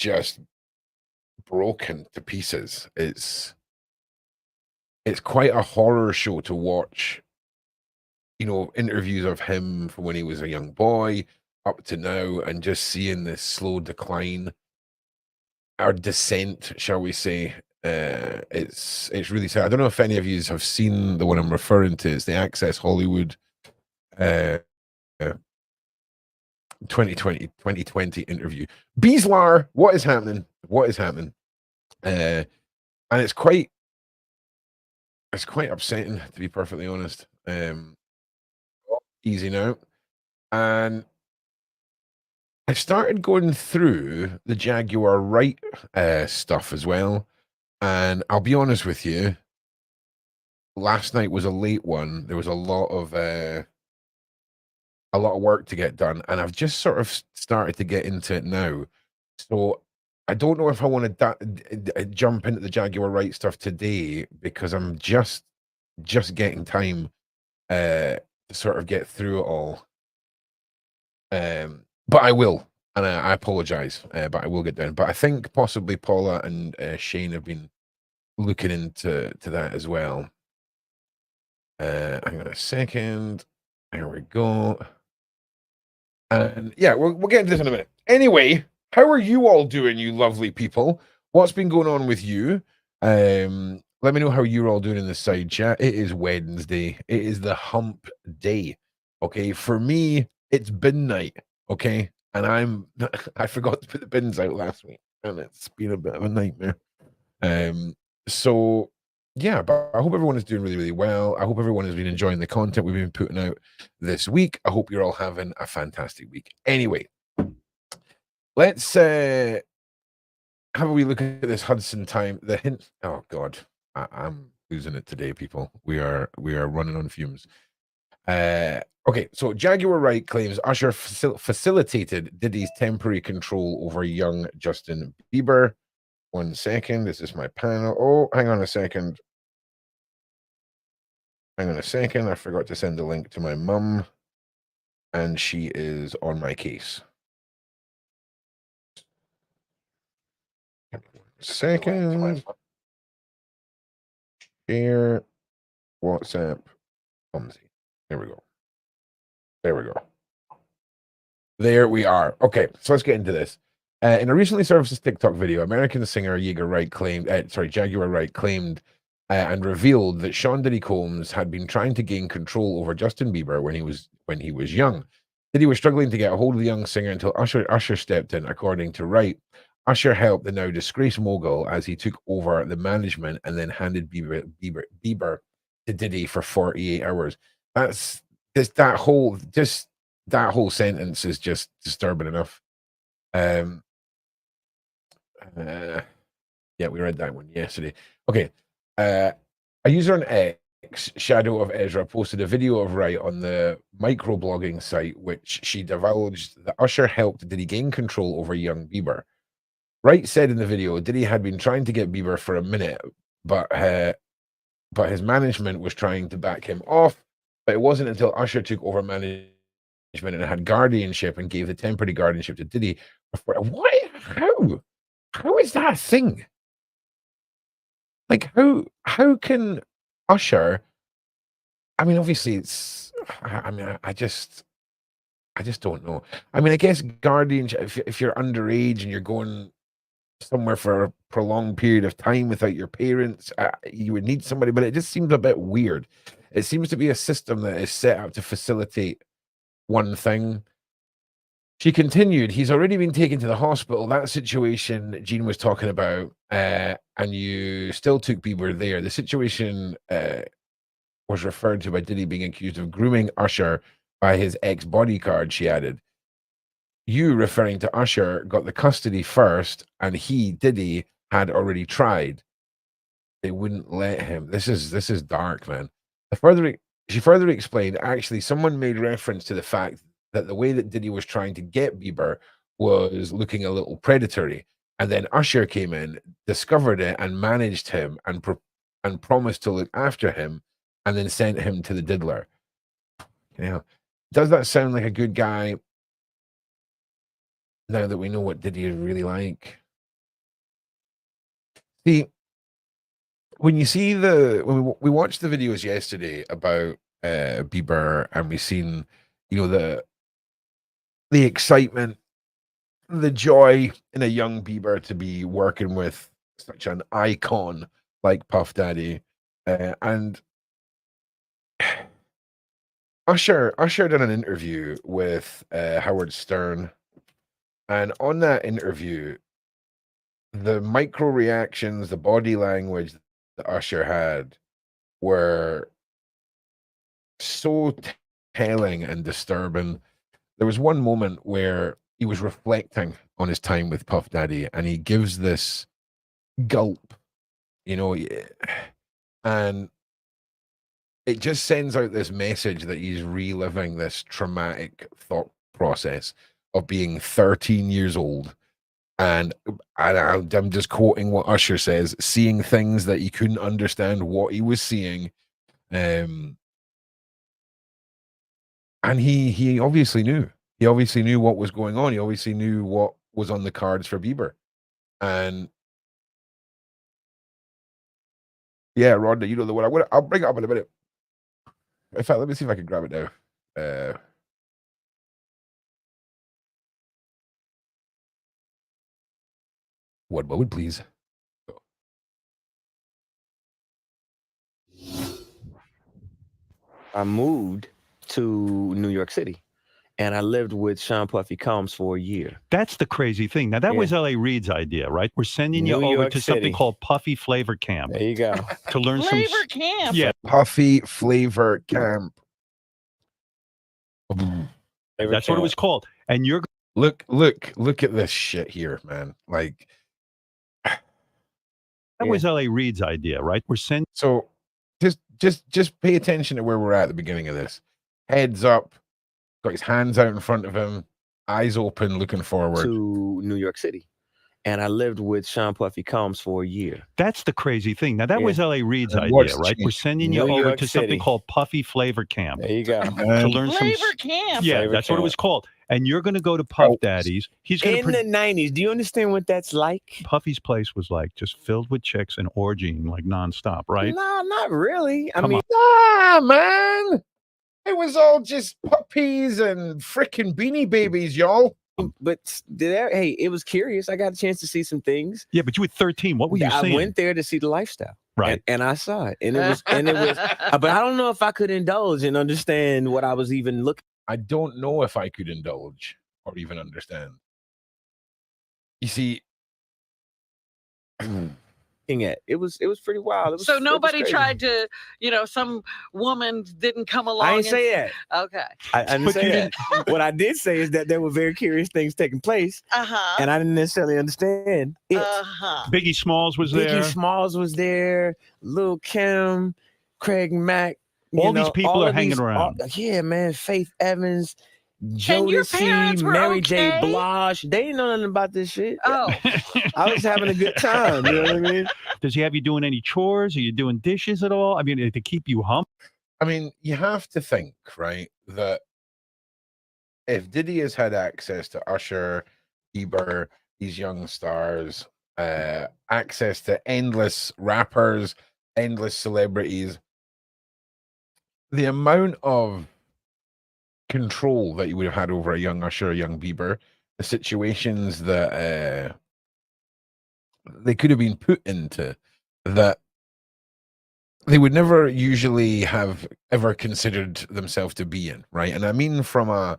just broken to pieces. It's quite a horror show to watch, interviews of him from when he was a young boy up to now and just seeing this slow decline or descent, shall we say. It's really sad. I don't know if any of you have seen the one I'm referring to. It's the Access Hollywood uh, uh 2020 interview. Beeslar, what is happening? What is happening? And it's quite upsetting, to be perfectly honest. Easy now. And I started going through the Jaguar Wright stuff as well. And I'll be honest with you, last night was a late one. There was a lot of work to get done, and I've just sort of started to get into it now. So I don't know if I want to jump into the Jaguar Wright stuff today because I'm just getting time to sort of get through it all. But I will, and I apologize, but I will get down. But I think possibly Paula and Shane have been looking into that as well. Hang on a second. There we go. And yeah, we'll get into this in a minute. Anyway, how are you all doing, you lovely people? What's been going on with you? Let me know how you're all doing in the side chat. It is Wednesday. It is the hump day. Okay, for me, it's bin night. Okay, and I forgot to put the bins out last week, and it's been a bit of a nightmare. So yeah, but I hope everyone is doing really, really well. I hope everyone has been enjoying the content we've been putting out this week. I hope you're all having a fantastic week. Anyway, let's have a wee look at this Hudson time. The hint. Oh God, I'm losing it today, people. We are running on fumes. Okay, so Jaguar Wright claims Usher facilitated Diddy's temporary control over young Justin Bieber. 1 second. This is my panel. Oh, hang on a second. Hang on a second. I forgot to send the link to my mum, and she is on my case. Second. Share WhatsApp. There we go. There we go. There we are. Okay, so let's get into this. In a recently surfaced TikTok video, American singer Jaguar Wright claimed and revealed that Sean Diddy Combs had been trying to gain control over Justin Bieber when he was young. Diddy was struggling to get a hold of the young singer until Usher stepped in, according to Wright. Usher helped the now disgraced mogul as he took over the management and then handed Bieber to Diddy for 48 hours. That whole sentence is just disturbing enough. Yeah, we read that one yesterday. Okay. A user on X, Shadow of Ezra, posted a video of Wright on the microblogging site, which she divulged that Usher helped Diddy gain control over young Bieber. Wright said in the video, Diddy had been trying to get Bieber for a minute, but his management was trying to back him off. But it wasn't until Usher took over management and had guardianship and gave the temporary guardianship to Diddy. What? How is that a thing? Like, how can Usher? I mean, obviously, I just don't know. I mean, I guess guardianship. If you're underage and you're going somewhere for a prolonged period of time without your parents, you would need somebody. But it just seems a bit weird. It seems to be a system that is set up to facilitate one thing. She continued, he's already been taken to the hospital. That situation Jean was talking about, and you still took Bieber there. The situation was referred to by Diddy being accused of grooming Usher by his ex-bodyguard, she added. You, referring to Usher, got the custody first, and he, Diddy, had already tried. They wouldn't let him. This is dark, man. She further explained, actually, someone made reference to the fact that the way that Diddy was trying to get Bieber was looking a little predatory. And then Usher came in, discovered it, and managed him and promised to look after him, and then sent him to the diddler. Yeah. Does that sound like a good guy now that we know what Diddy is really like? See, when you see when we watched the videos yesterday about Bieber, and we seen, you know, the excitement, the joy in a young Bieber to be working with such an icon like Puff Daddy, and Usher did an interview with Howard Stern, and on that interview, the micro reactions, the body language that Usher had were so telling and disturbing. There was one moment where he was reflecting on his time with Puff Daddy, and he gives this gulp, you know, and it just sends out this message that he's reliving this traumatic thought process of being 13 years old. And I'm just quoting what Usher says, seeing things that he couldn't understand what he was seeing. And he obviously knew. He obviously knew what was going on. He obviously knew what was on the cards for Bieber. And yeah, Rodney, you know the one. I'll bring it up in a minute. In fact, let me see if I can grab it now. One moment, please. I moved to New York City, and I lived with Sean Puffy Combs for a year. That's the crazy thing. Now, that was L.A. Reid's idea, right? We're sending you over to something called Puffy Flavor Camp. There you go. To learn Flavor some... Camp. Yeah. Puffy Flavor Camp. That's what it was called. And you're... Look at this shit here, man. Like... That was L.A. Reid's idea, right? We're sending... So... Just pay attention to where we're at the beginning of this. Heads up, got his hands out in front of him, eyes open, looking forward. To New York City. And I lived with Sean Puffy Combs for a year. That's the crazy thing. Now, that was L.A. Reid's idea, right? We're sending you over to something called Puffy Flavor Camp. There you go. To learn Flavor Camp. Yeah, that's what it was called. And you're going to go to Puff Daddy's. He's going in the 90s. Do you understand what that's like? Puffy's place was like just filled with chicks and orgying like nonstop, right? No, not really. I Come mean, nah, man. It was all just puppies and freaking Beanie Babies, y'all. But hey, it was curious. I got a chance to see some things. Yeah, but you were 13. What were you seeing? I went there to see the lifestyle. Right. And I saw it. And it was, but I don't know if I could indulge and understand what I was even looking. I don't know if I could indulge or even understand. You see, at it was pretty wild. So nobody tried to, some woman didn't come along. I didn't say that. Okay. I didn't say that. What I did say is that there were very curious things taking place. And I didn't necessarily understand it. Biggie Smalls was there. Biggie Smalls was there. Lil' Kim, Craig Mack. All these people are hanging around. Yeah, man. Faith Evans, Jodeci, Mary J. Blige. They didn't know nothing about this shit. Oh. I was having a good time. You know what I mean? Does he have you doing any chores? Are you doing dishes at all? I mean, to keep you hump? I mean, you have to think, right, that if Diddy has had access to Usher, Bieber, these young stars, access to endless rappers, endless celebrities, the amount of control that you would have had over a young Usher, a young Bieber, the situations that they could have been put into that they would never usually have ever considered themselves to be in, right? And I mean from a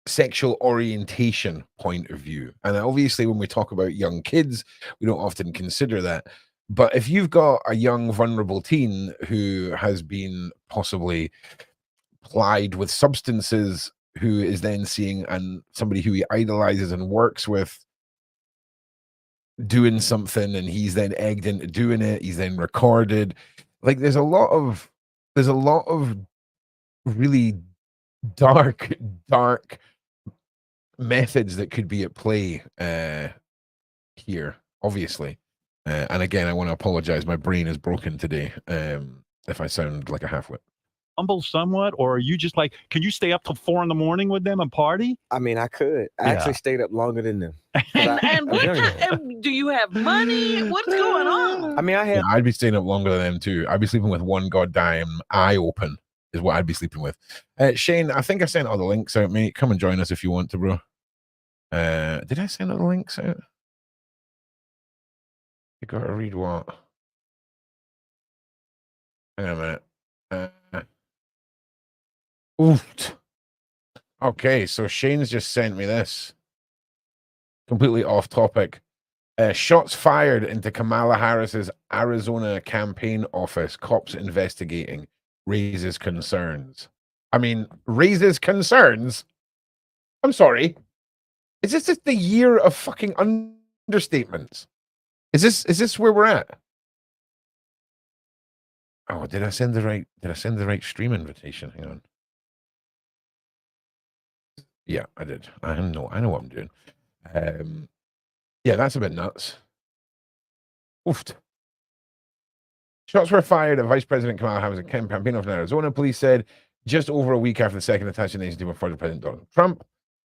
sexual orientation point of view. And obviously when we talk about young kids, we don't often consider that. But if you've got a young, vulnerable teen who has been possibly plied with substances, who is then seeing somebody who he idolizes and works with doing something, and he's then egged into doing it, he's then recorded. Like there's a lot of really dark methods that could be at play here, obviously. And again, I want to apologize. My brain is broken today. If I sound like a halfwit. humble somewhat, or are you just like, can you stay up till 4 a.m. with them and party? I mean, I could. I actually stayed up longer than them. And do you have money? What's going on? I mean, I'd be staying up longer than them too. I'd be sleeping with one goddamn eye open is what I'd be sleeping with. Shane, I think I sent all the links out, mate. Come and join us if you want to, bro. Did I send all the links out? You gotta read what? Hang on a minute. Oof. Okay, so Shane's just sent me this. Completely off topic. Shots fired into Kamala Harris's Arizona campaign office. Cops investigating. Raises concerns. I mean, raises concerns? I'm sorry. Is this just the year of fucking understatements? Is this where we're at? Oh, did I send the right stream invitation? Hang on. Yeah, I did. I know what I'm doing. Yeah, that's a bit nuts. Oofed. Shots were fired at Vice President Kamala Harris' campaign office in Arizona. Police said just over a week after the second assassination team of former President Donald Trump.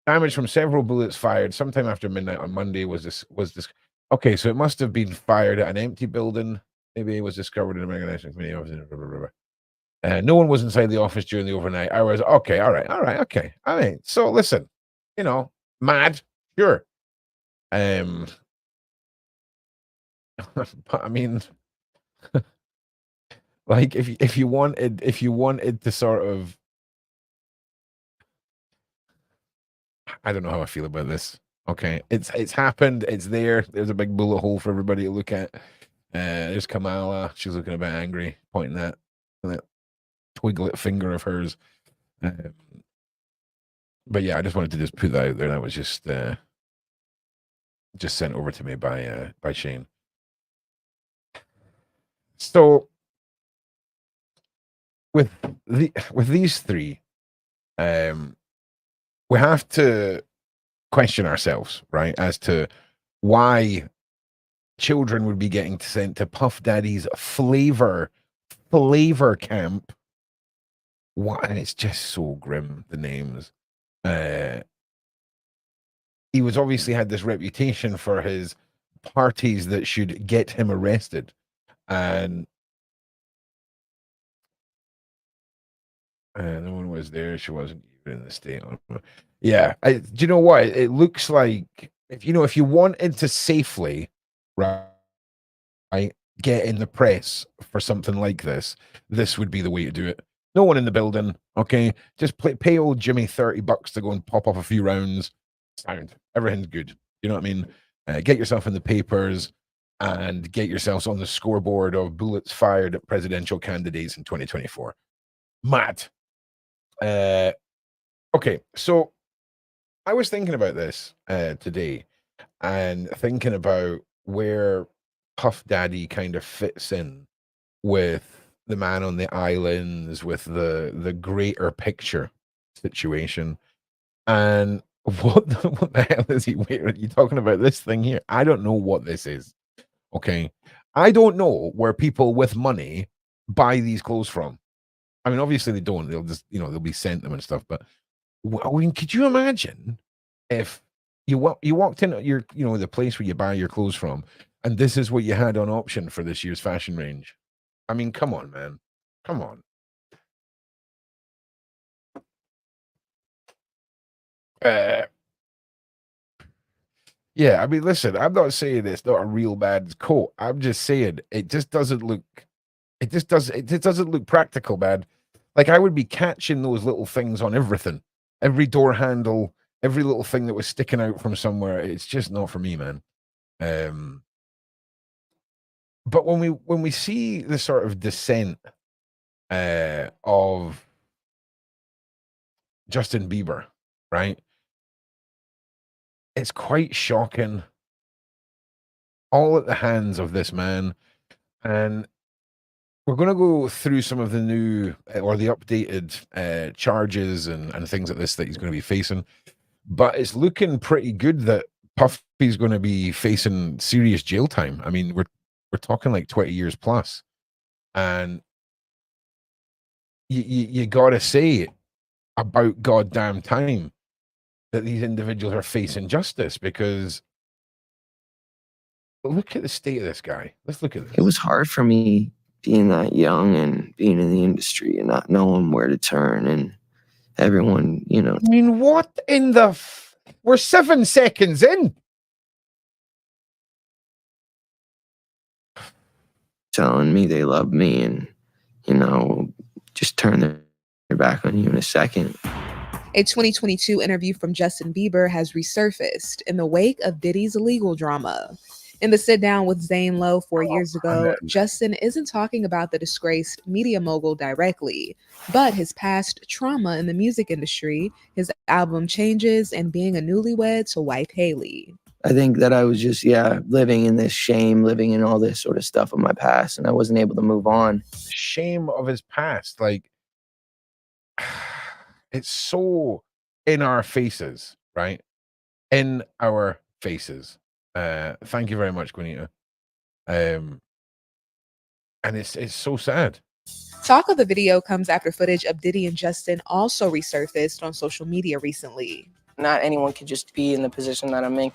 Damage from several bullets fired sometime after midnight on Monday was this. Okay, so it must have been fired at an empty building. Maybe it was discovered in a American Committee office. No one was inside the office during the overnight hours. Okay, all right, okay. I mean, so listen, mad, sure. But I mean, like if you wanted to sort of, I don't know how I feel about this. Okay, it's happened. It's there. There's a big bullet hole for everybody to look at. There's Kamala. She's looking a bit angry, pointing that twiglet finger of hers. But yeah, I just wanted to just put that out there. That was just sent over to me by Shane. So with these three, we have to question ourselves, right, as to why children would be getting sent to Puff Daddy's flavor camp. What? And it's just so grim, the names. He was obviously had this reputation for his parties that should get him arrested, and no one was there. She wasn't even in the state. Yeah, do you know what? It looks like if you wanted to safely, right, get in the press for something like this, this would be the way to do it. No one in the building, okay? Just pay old Jimmy $30 to go and pop off a few rounds. Sound. Everything's good. You know what I mean? Get yourself in the papers and get yourselves on the scoreboard of bullets fired at presidential candidates in 2024. Mad. Okay, so I was thinking about this today and thinking about where Puff Daddy kind of fits in with the Man on the Islands, with the greater picture situation. And what the hell is he wearing? Are you talking about this thing here? I don't know what this is. Okay. I don't know where people with money buy these clothes from. I mean, obviously they don't. They'll just, they'll be sent them and stuff. But I mean, could you imagine if you walked in at your, the place where you buy your clothes from, and this is what you had on option for this year's fashion range? I mean, come on, man. Come on. Yeah, I mean, listen, I'm not saying it's not a real bad coat. I'm just saying it just doesn't look look practical, man. Like, I would be catching those little things on everything. Every door handle, every little thing that was sticking out from somewhere. It's just not for me, man. But when we see the sort of descent of Justin Bieber, right? It's quite shocking. All at the hands of this man. And we're going to go through some of the new or the updated charges and things like this that he's going to be facing. But it's looking pretty good that Puffy's going to be facing serious jail time. I mean, we're talking like 20 years plus. And you got to say about goddamn time that these individuals are facing justice, because look at the state of this guy. Let's look at this. It was hard for me being that young and being in the industry and not knowing where to turn, and everyone, you know. I mean, what in the we're 7 seconds in. Telling me they love me and, you know, just turn their back on you in a second. A 2022 interview from Justin Bieber has resurfaced in the wake of Diddy's legal drama. In the sit down with Zane Lowe 4 years ago, Justin isn't talking about the disgraced media mogul directly, but his past trauma in the music industry, his album changes, and being a newlywed to wife Haley. I think that I was just, living in this shame, living in all this sort of stuff of my past, and I wasn't able to move on. Shame of his past, like, it's so in our faces, right? In our faces. Thank you very much, Juanita. And it's so sad. Talk of the video comes after footage of Diddy and Justin also resurfaced on social media recently. Not anyone could just be in the position that I'm in.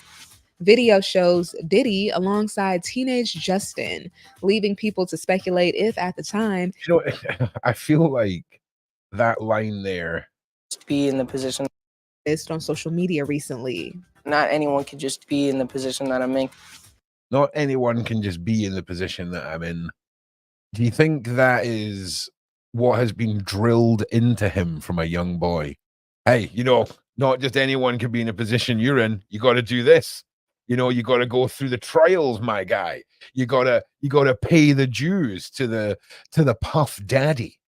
Video shows Diddy alongside teenage Justin, leaving people to speculate if at the time... You know, I feel like that line there... Just be in the position... on social media recently. Not anyone could just be in the position that I'm in. Not anyone can just be in the position that I'm in. Do you think that is what has been drilled into him from a young boy? Hey, you know, not just anyone can be in a position you're in. You got to do this. You know, you got to go through the trials, my guy. You gotta pay the dues to the Puff Daddy.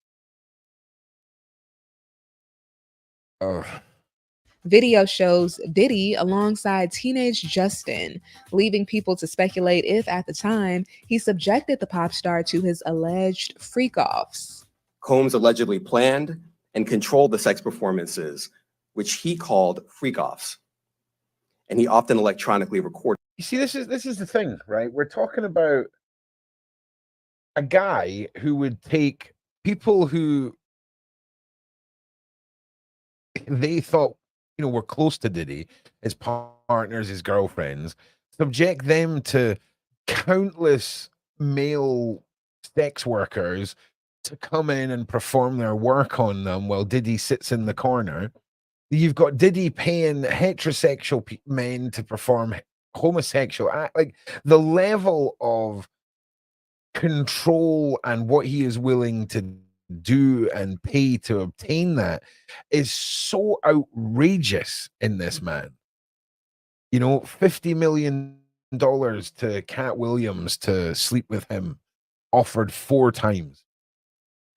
Video shows Diddy alongside teenage Justin, leaving people to speculate if at the time he subjected the pop star to his alleged freak-offs. Combs allegedly planned and controlled the sex performances, which he called freak-offs. And he often electronically recorded. You see, this is the thing, right? We're talking about a guy who would take people who they thought, you know, were close to Diddy, his partners, his girlfriends, subject them to countless male sex workers to come in and perform their work on them while Diddy sits in the corner. You've got Diddy paying heterosexual men to perform homosexual act. Like, the level of control and what he is willing to do and pay to obtain that is so outrageous in this man. You know, $50 million to Cat Williams to sleep with him, offered 4 times.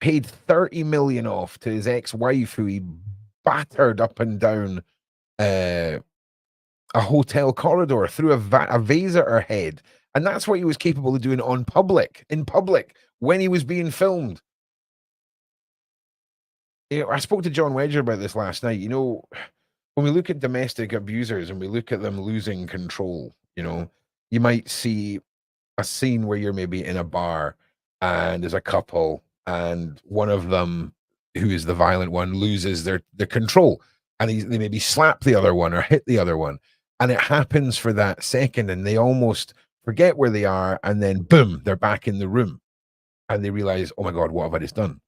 Paid 30 million off to his ex-wife, who he battered up and down a hotel corridor, threw a vase at her head. And that's what he was capable of doing in public, when he was being filmed. You know, I spoke to John Wedger about this last night. You know, when we look at domestic abusers and we look at them losing control, you know, you might see a scene where you're maybe in a bar and there's a couple and one of them, who is the violent one, loses their control, and they maybe slap the other one or hit the other one, and it happens for that second and they almost forget where they are, and then boom, they're back in the room and they realize, oh my God, what have I just done?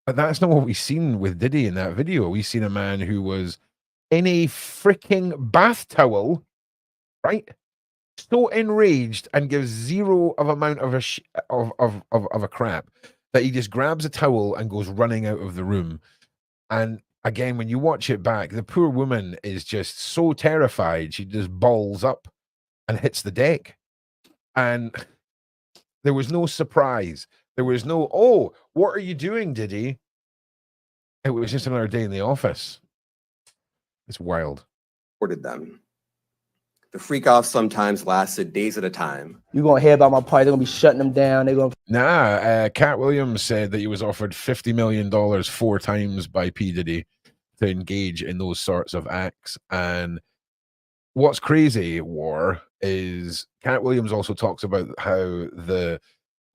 But that's not what we've seen with Diddy in that video. We've seen a man who was in a freaking bath towel, right? So enraged and gives zero of amount of a crap that he just grabs a towel and goes running out of the room. And again, when you watch it back, the poor woman is just so terrified, she just balls up and hits the deck. And there was no surprise. There was no, oh, what are you doing, Diddy? It was just another day in the office. It's wild. Recorded them. The freak-offs sometimes lasted days at a time. You're going to hear about my party. They're going to be shutting them down. They're going to... Nah, Cat Williams said that he was offered $50 million 4 times by P. Diddy to engage in those sorts of acts. And what's crazy, War, is Cat Williams also talks about how the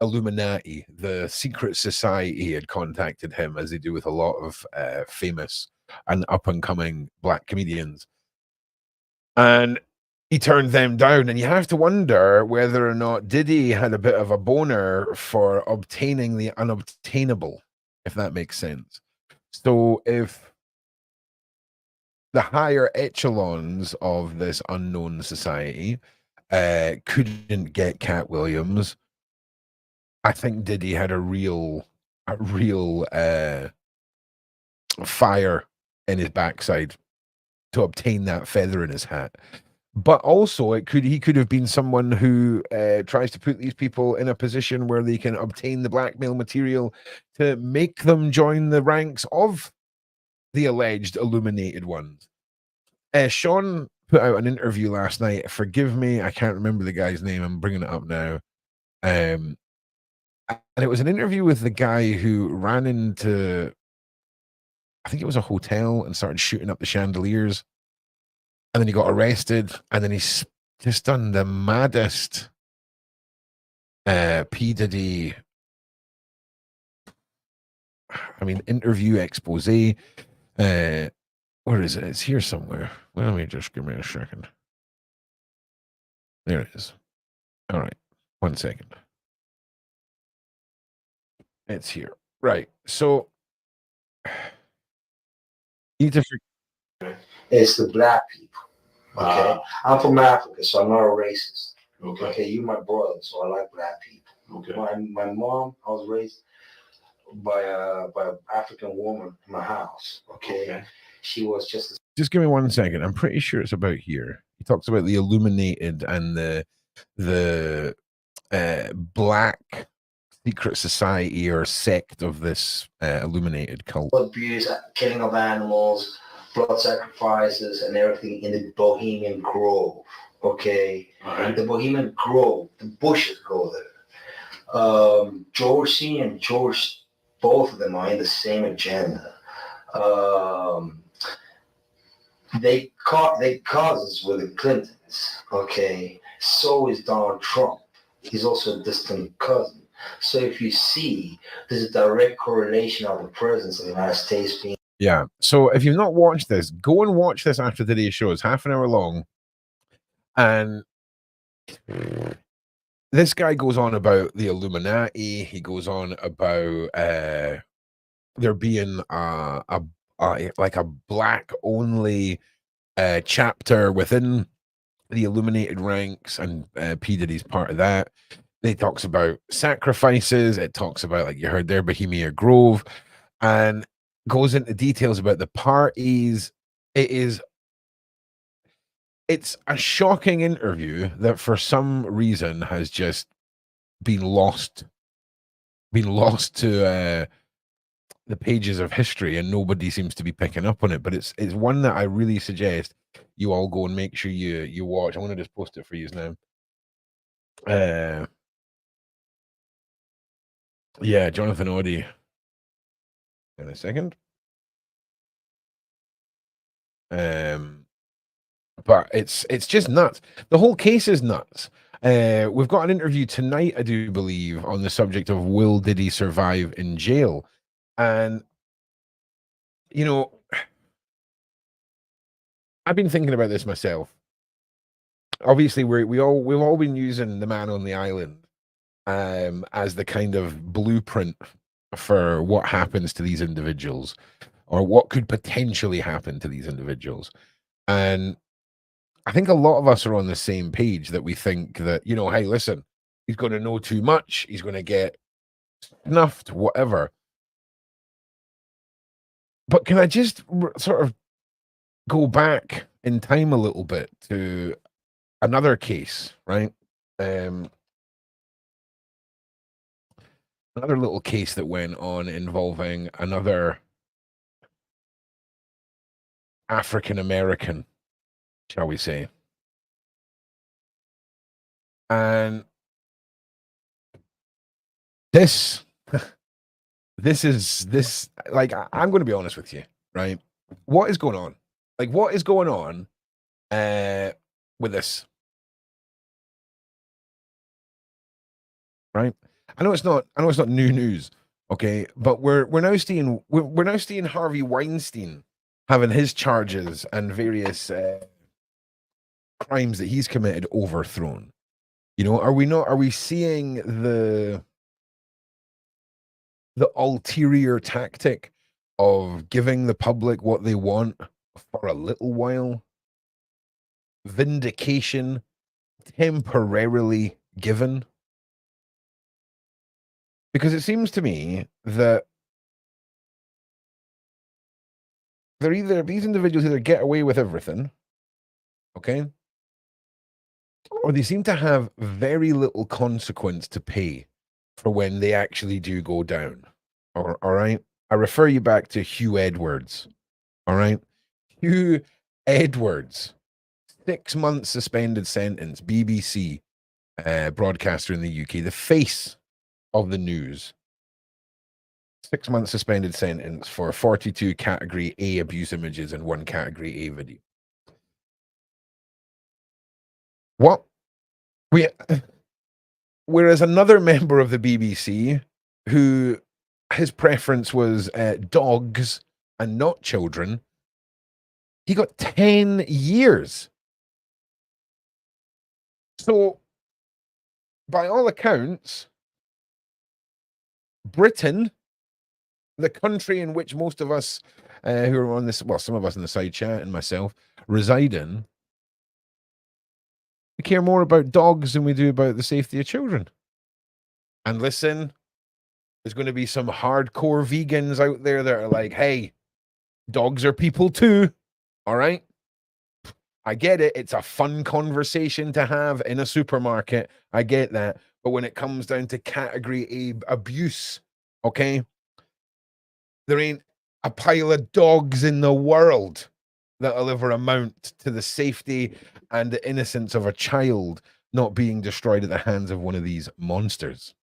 Illuminati, the secret society, had contacted him, as they do with a lot of famous and up-and-coming black comedians. And he turned them down. And you have to wonder whether or not Diddy had a bit of a boner for obtaining the unobtainable, if that makes sense. So if the higher echelons of this unknown society couldn't get Cat Williams, I think Diddy had a real fire in his backside to obtain that feather in his hat. But also, he could have been someone who tries to put these people in a position where they can obtain the blackmail material to make them join the ranks of the alleged illuminated ones. Sean put out an interview last night. Forgive me, I can't remember the guy's name. I'm bringing it up now. And it was an interview with the guy who ran into, I think it was a hotel, and started shooting up the chandeliers. And then he got arrested, and then he's just done the maddest P. Diddy, interview expose. Where is it? It's here somewhere. Well, let me just give me a second. There it is. All right. 1 second. It's here. Right. So you need to it's the black people. Okay. I'm from Africa, so I'm not a racist. Okay. You my brother, so I like black people. Okay. My mom, I was raised by an African woman in my house. Okay. She was just give me 1 second. I'm pretty sure it's about here. He talks about the illuminated and the black secret society or sect of this illuminated cult. Abuse, killing of animals, blood sacrifices, and everything in the Bohemian Grove. Okay. Right. The Bohemian Grove, the bushes go there. George C. and George, both of them are in the same agenda. They cousins with the Clintons, okay? So is Donald Trump. He's also a distant cousin. So if you see, there's a direct correlation of the presence of the United States being... Yeah. So if you've not watched this, go and watch this after today's show. It's half an hour long. And this guy goes on about the Illuminati. He goes on about there being like a black only chapter within the illuminated ranks, and P. Diddy's part of that. It talks about sacrifices. It talks about, like you heard there, Bohemian Grove, and goes into details about the parties. It's a shocking interview that for some reason has just been lost to the pages of history, and nobody seems to be picking up on it. But it's one that I really suggest you all go and make sure you watch. I'm going to just post it for you now. Yeah, Jonathan Odie. In a second. But it's just nuts. The whole case is nuts. We've got an interview tonight, I do believe, on the subject of will Diddy survive in jail? And I've been thinking about this myself. Obviously, we've all been using the man on the island as the kind of blueprint for what happens to these individuals, or what could potentially happen to these individuals. And I think a lot of us are on the same page, that we think that, hey, listen, he's going to know too much. He's going to get snuffed, whatever. But can I just sort of go back in time a little bit to another case, right? Another little case that went on involving another African American, shall we say. And this like, I'm going to be honest with you, right? What is going on? Like, what is going on with this? Right? I know it's not new news, okay, but we're now seeing Harvey Weinstein having his charges and various crimes that he's committed overthrown. You know, are we seeing the ulterior tactic of giving the public what they want for a little while? Vindication temporarily given? Because it seems to me that these individuals either get away with everything, okay, or they seem to have very little consequence to pay for when they actually do go down. All right? I refer you back to Hugh Edwards. All right? Hugh Edwards, 6 months suspended sentence, BBC broadcaster in the UK, the face of the news. 6 months suspended sentence for 42 category A abuse images and 1 category A video. What? Whereas another member of the BBC, who his preference was dogs and not children, he got 10 years. So, by all accounts, Britain, the country in which most of us who are on this, well, some of us in the side chat and myself reside in, we care more about dogs than we do about the safety of children. And listen, there's going to be some hardcore vegans out there that are like, hey, dogs are people too. All right. I get it. It's a fun conversation to have in a supermarket. I get that. But when it comes down to category A abuse, okay, there ain't a pile of dogs in the world that'll ever amount to the safety and the innocence of a child not being destroyed at the hands of one of these monsters.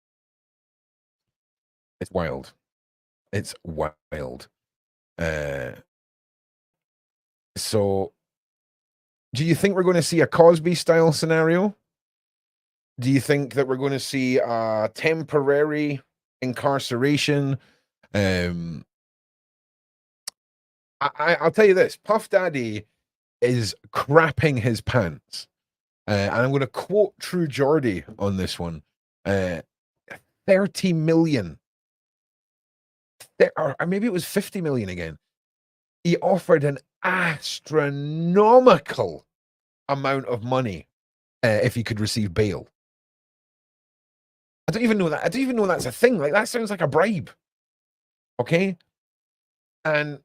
It's wild. It's wild. So, do you think we're going to see a Cosby-style scenario? Do you think that we're going to see a temporary incarceration? I'll tell you this. Puff Daddy is crapping his pants. And I'm going to quote True Geordie on this one. 30 million. Or maybe it was 50 million again. He offered an astronomical amount of money if he could receive bail. I don't even know that's a thing. Like, that sounds like a bribe. Okay? And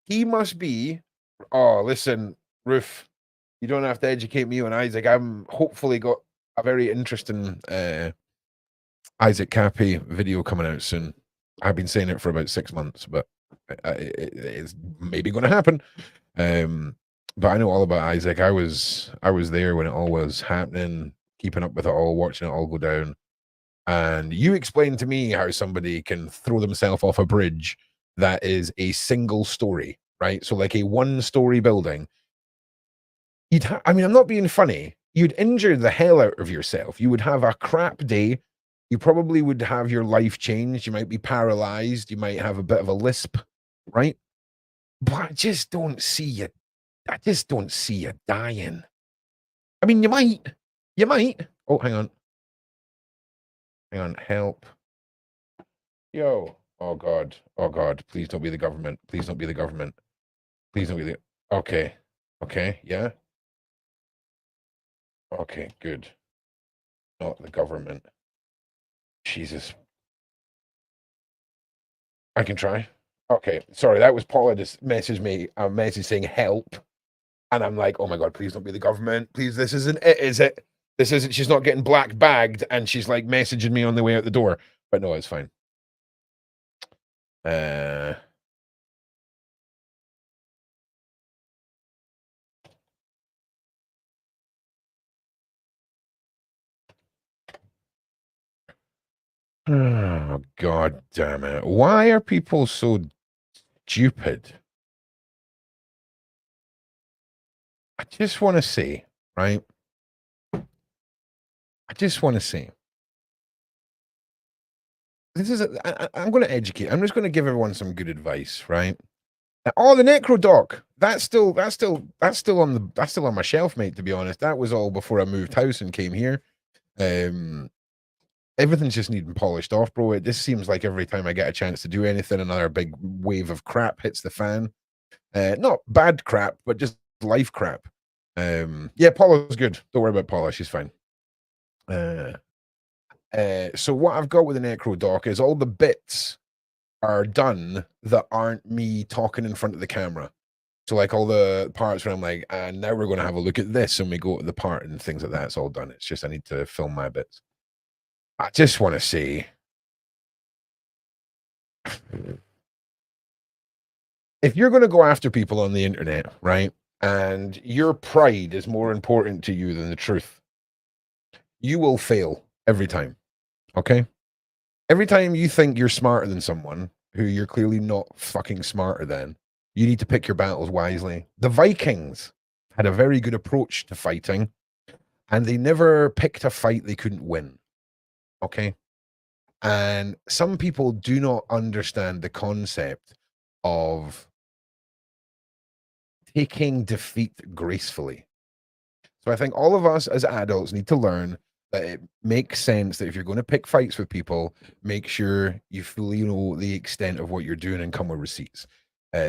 he must be, oh, listen, Roof, you don't have to educate me on Isaac. I'm hopefully got a very interesting Isaac Cappy video coming out soon. I've been saying it for about 6 months, but it's maybe going to happen. But I know all about Isaac. I was there when it all was happening, keeping up with it all, watching it all go down. And you explained to me how somebody can throw themselves off a bridge that is a single story, right? So like a 1-story building. I mean, I'm not being funny. You'd injure the hell out of yourself. You would have a crap day. You probably would have your life changed. You might be paralyzed. You might have a bit of a lisp, right? But I just don't see you dying. I mean, you might. Oh, hang on. Help. Yo. Oh God. Please don't be the government. Please don't be the government. Okay. Yeah. Okay, good. Not the government. Jesus. I can try. Okay, sorry, that was Paula just messaged me a message saying help. And I'm like, oh my God, please don't be the government. Please, this isn't it, is it? This isn't, she's not getting black bagged and she's like messaging me on the way out the door. But no, it's fine. Oh, God damn it. Why are people so stupid? I just want to say, right? this is I'm going to educate. I'm just going to give everyone some good advice, right? Oh, the Necro Doc. That's still on my shelf, mate. To be honest, that was all before I moved house and came here. Everything's just needing polished off, bro. It just seems like every time I get a chance to do anything, another big wave of crap hits the fan. Not bad crap, but just life crap. Yeah, Paula's good. Don't worry about Paula. She's fine. So what I've got with the Necro Doc is all the bits are done that aren't me talking in front of the camera. So like all the parts where I'm like, and now we're going to have a look at this, and we go to the part and things like that. It's all done. It's just I need to film my bits. I just want to say, if you're going to go after people on the internet, right, and your pride is more important to you than the truth, you will fail every time. Okay? Every time you think you're smarter than someone who you're clearly not fucking smarter than, you need to pick your battles wisely. The Vikings had a very good approach to fighting, and they never picked a fight they couldn't win. Okay? And some people do not understand the concept of taking defeat gracefully. So I think all of us as adults need to learn that it makes sense that if you're going to pick fights with people, make sure you fully know the extent of what you're doing and come with receipts.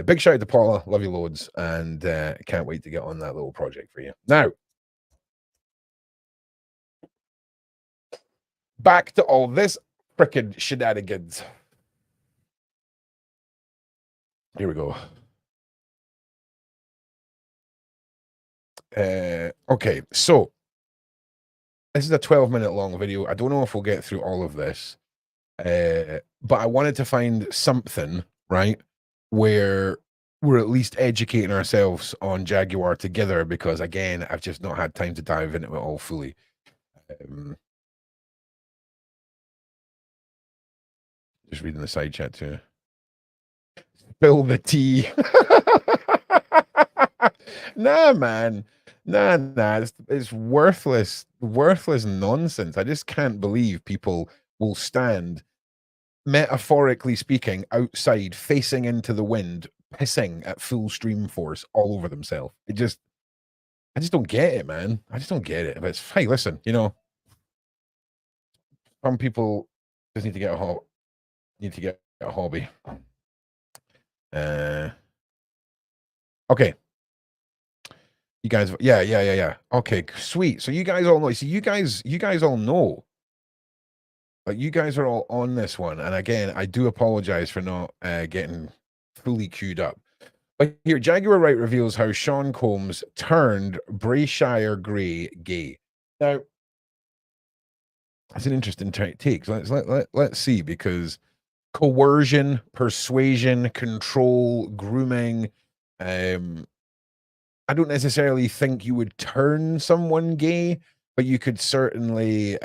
Big shout out to Paula. Love you loads. And can't wait to get on that little project for you. Now, back to all this frickin' shenanigans. Here we go. Okay, so this is a 12-minute long video. I don't know if we'll get through all of this, but I wanted to find something, right, where we're at least educating ourselves on Jaguar together, because again, I've just not had time to dive into it all fully. Just reading the side chat too. Spill the tea. Nah, man. Nah. It's worthless nonsense. I just can't believe people will stand, metaphorically speaking, outside, facing into the wind, pissing at full stream force all over themselves. I just don't get it, man. I just don't get it. But it's, hey, listen, you know, some people just need to get a hobby. Okay. You guys, yeah. Okay, sweet. So you guys all know. So you guys all know. Like, you guys are all on this one. And again, I do apologize for not getting fully queued up. But here, Jaguar Wright reveals how Sean Combs turned Brayshire Gray gay. Now, that's an interesting take. So let's see, because coercion, persuasion, control, grooming, I don't necessarily think you would turn someone gay, but you could certainly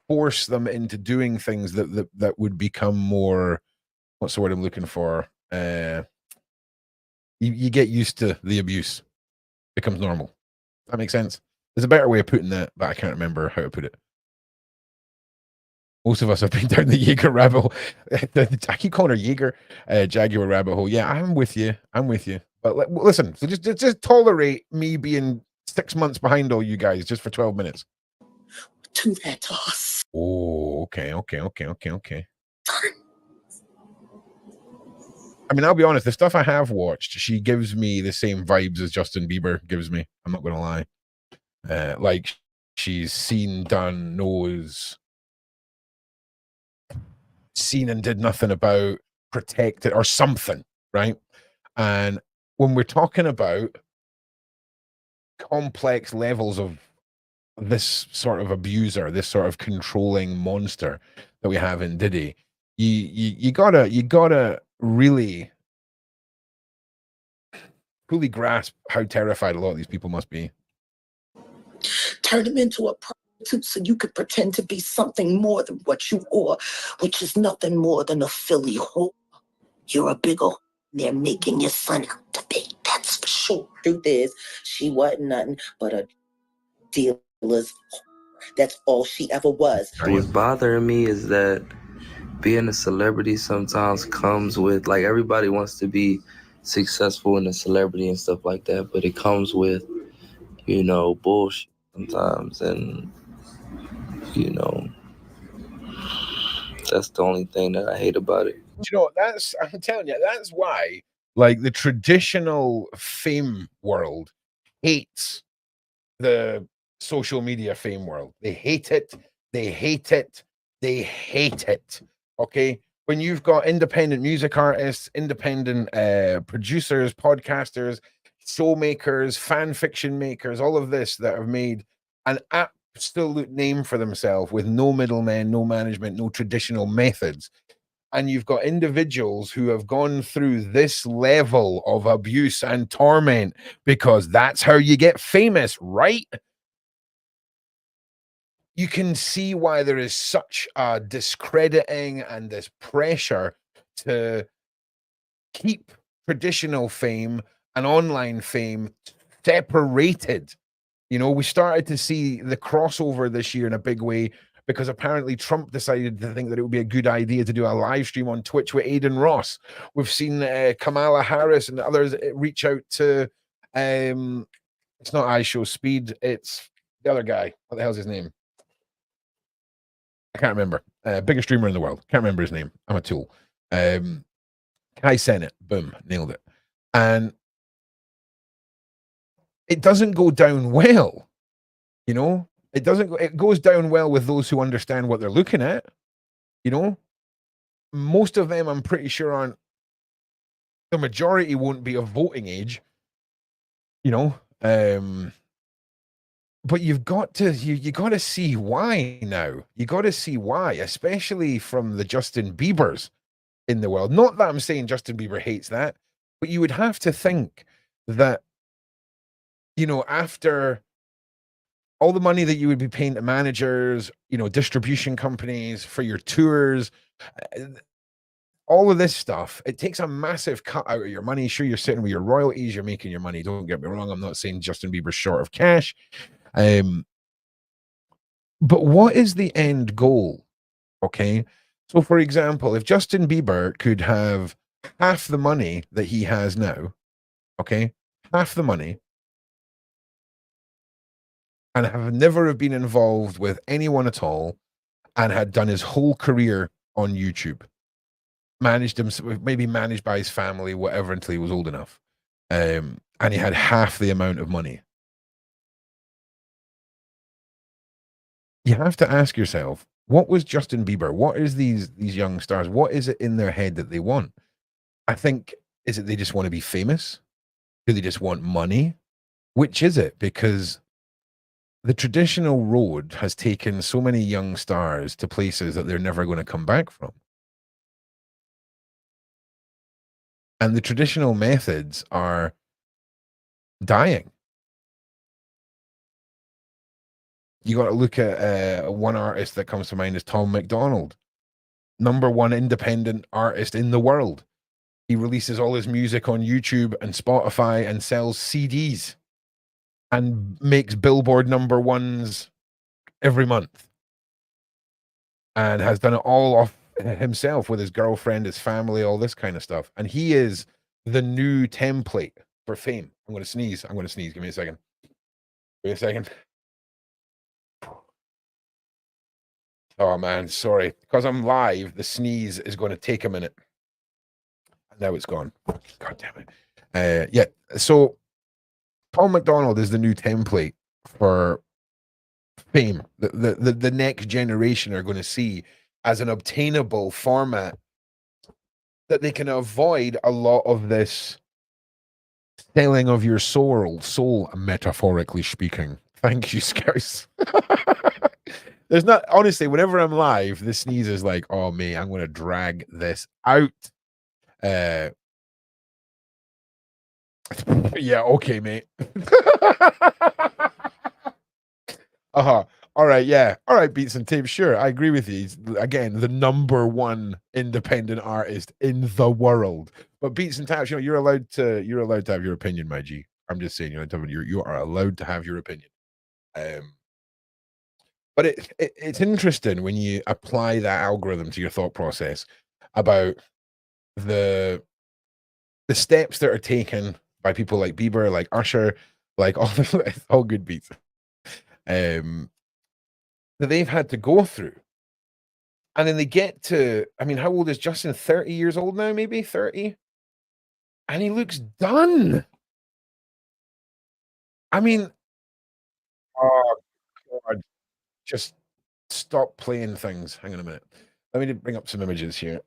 force them into doing things that would become more, what's the word I'm looking for? You get used to the abuse. It becomes normal. That makes sense. There's a better way of putting that, but I can't remember how to put it. Most of us have been down the Jaeger rabbit hole. I keep calling her Jaeger, Jaguar rabbit hole. Yeah, I'm with you. But listen, so just tolerate me being 6 months behind all you guys just for 12 minutes. To that toss. Oh, okay. I mean, I'll be honest, the stuff I have watched, she gives me the same vibes as Justin Bieber gives me. I'm not going to lie. Like, she's seen, done, knows, seen and did nothing about, protected, or something, right? And when we're talking about complex levels of this sort of abuser, this sort of controlling monster that we have in Diddy, you gotta really fully grasp how terrified a lot of these people must be. Turn him into a prostitute so you could pretend to be something more than what you are, which is nothing more than a Philly whore. You're a big old. They're making your son out to be. That's for sure. Truth is, she wasn't nothing but a dealer's whore. That's all she ever was. What's bothering me is that being a celebrity sometimes comes with, like, everybody wants to be successful in a celebrity and stuff like that, but it comes with, you know, bullshit sometimes, and, you know, that's the only thing that I hate about it. You know, I'm telling you, that's why, like, the traditional fame world hates the social media fame world. They hate it. They hate it. They hate it. Okay. When you've got independent music artists, independent producers, podcasters, show makers, fan fiction makers, all of this that have made an absolute name for themselves with no middlemen, no management, no traditional methods. And you've got individuals who have gone through this level of abuse and torment because that's how you get famous, right? You can see why there is such a discrediting and this pressure to keep traditional fame and online fame separated. You know, we started to see the crossover this year in a big way because apparently Trump decided to think that it would be a good idea to do a live stream on Twitch with Aiden Ross. We've seen Kamala Harris and others reach out to, it's not iShowSpeed, it's the other guy. What the hell's his name? I can't remember. Biggest streamer in the world. Can't remember his name. I'm a tool. Kai Sennett. Boom. Nailed it. And it doesn't go down well. You know, it doesn't. It goes down well with those who understand what they're looking at. You know, most of them, I'm pretty sure, aren't. The majority won't be of voting age. You know, but you've got to you got to see why now. You got to see why, especially from the Justin Biebers in the world. Not that I'm saying Justin Bieber hates that, but you would have to think that, you know, after all the money that you would be paying to managers, you know, distribution companies for your tours, all of this stuff, it takes a massive cut out of your money. Sure, you're sitting with your royalties, you're making your money. Don't get me wrong. I'm not saying Justin Bieber's short of cash. But what is the end goal? Okay. So, for example, if Justin Bieber could have half the money that he has now, okay, half the money, and have never have been involved with anyone at all, and had done his whole career on YouTube, managed him, maybe managed by his family, whatever, until he was old enough, and he had half the amount of money. You have to ask yourself, what was Justin Bieber? What is these young stars? What is it in their head that they want? I think, is it they just want to be famous? Do they just want money? Which is it? Because the traditional road has taken so many young stars to places that they're never going to come back from. And the traditional methods are dying. You got to look at one artist that comes to mind is Tom McDonald, #1 independent artist in the world. He releases all his music on YouTube and Spotify and sells CDs and makes Billboard #1s every month, and has done it all off himself with his girlfriend, his family, all this kind of stuff. And he is the new template for fame. I'm going to sneeze. I'm going to sneeze. Give me a second. Wait a second. Oh, man. Sorry. Because I'm live, the sneeze is going to take a minute. And now it's gone. God damn it. Yeah. So Paul McDonald is the new template for fame. The next generation are going to see as an obtainable format that they can avoid a lot of this selling of your soul, metaphorically speaking. Thank you, Scouse. There's not, honestly, whenever I'm live, the sneeze is like, oh, mate, I'm going to drag this out. Yeah, okay, mate. All right, yeah. All right, Beats and Tapes. Sure, I agree with you. He's, again, the #1 independent artist in the world. But Beats and Taps, you know, you're allowed to have your opinion, my G. I'm just saying, you are allowed to have your opinion. But it's interesting when you apply that algorithm to your thought process about the steps that are taken by people like Bieber, like Usher, like all good beats, that they've had to go through. And then they get to, I mean, how old is Justin? 30 years old now, maybe 30? And he looks done. I mean, oh, God. Just stop playing things. Hang on a minute. Let me bring up some images here.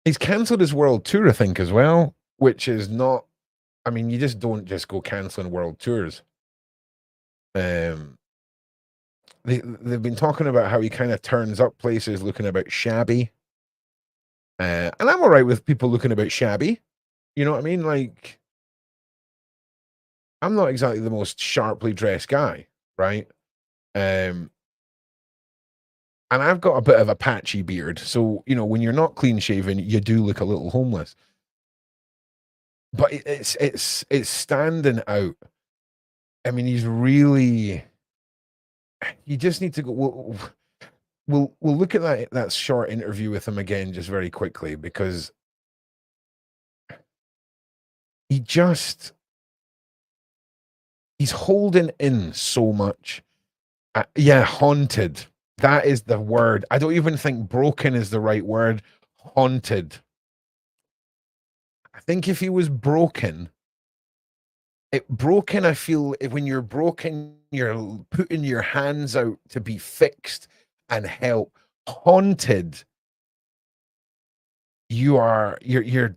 He's cancelled his world tour, I think, as well, which is not, I mean, you just don't just go cancelling world tours. They've been talking about how he kind of turns up places looking about shabby. And I'm all right with people looking about shabby. You know what I mean? Like, I'm not exactly the most sharply dressed guy, right? And I've got a bit of a patchy beard. So, you know, when you're not clean shaven, you do look a little homeless. But it's standing out. I mean, he's really, you just need to go. We'll look at that short interview with him again just very quickly, because he's holding in so much. Yeah, haunted. That is the word. I don't even think broken is the right word. Haunted. I think if he was broken, I feel when you're broken, you're putting your hands out to be fixed and help. Haunted, you're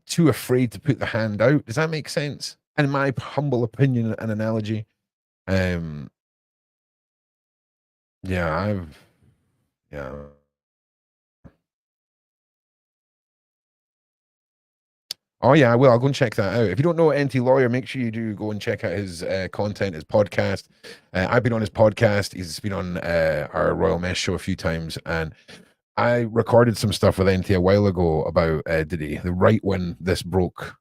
too afraid to put the hand out. Does that make sense? In my humble opinion and analogy. Yeah. Oh yeah, I will. I'll go and check that out. If you don't know NT Lawyer, make sure you do go and check out his content, his podcast. I've been on his podcast. He's been on our Royal Mesh show a few times, and I recorded some stuff with NT a while ago about Diddy, right when this broke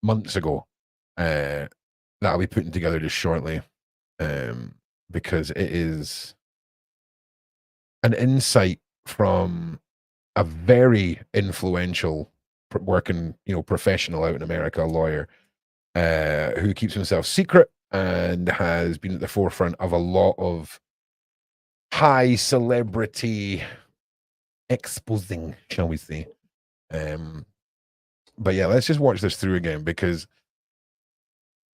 months ago. That I'll be putting together just shortly, because it is an insight from a very influential working, professional out in America, a lawyer, who keeps himself secret and has been at the forefront of a lot of high celebrity exposing, shall we say. But yeah, let's just watch this through again, because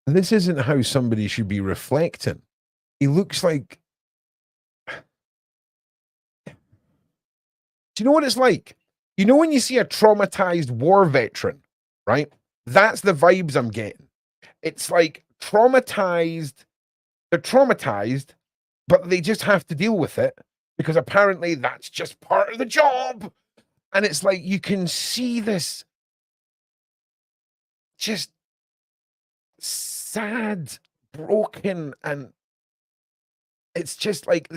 this isn't how somebody should be reflecting. He looks like, do you know what it's like? You know when you see a traumatized war veteran, right? That's the vibes I'm getting. It's like traumatized. They're traumatized, but they just have to deal with it because apparently that's just part of the job. And it's like you can see this just sad, broken, and it's just like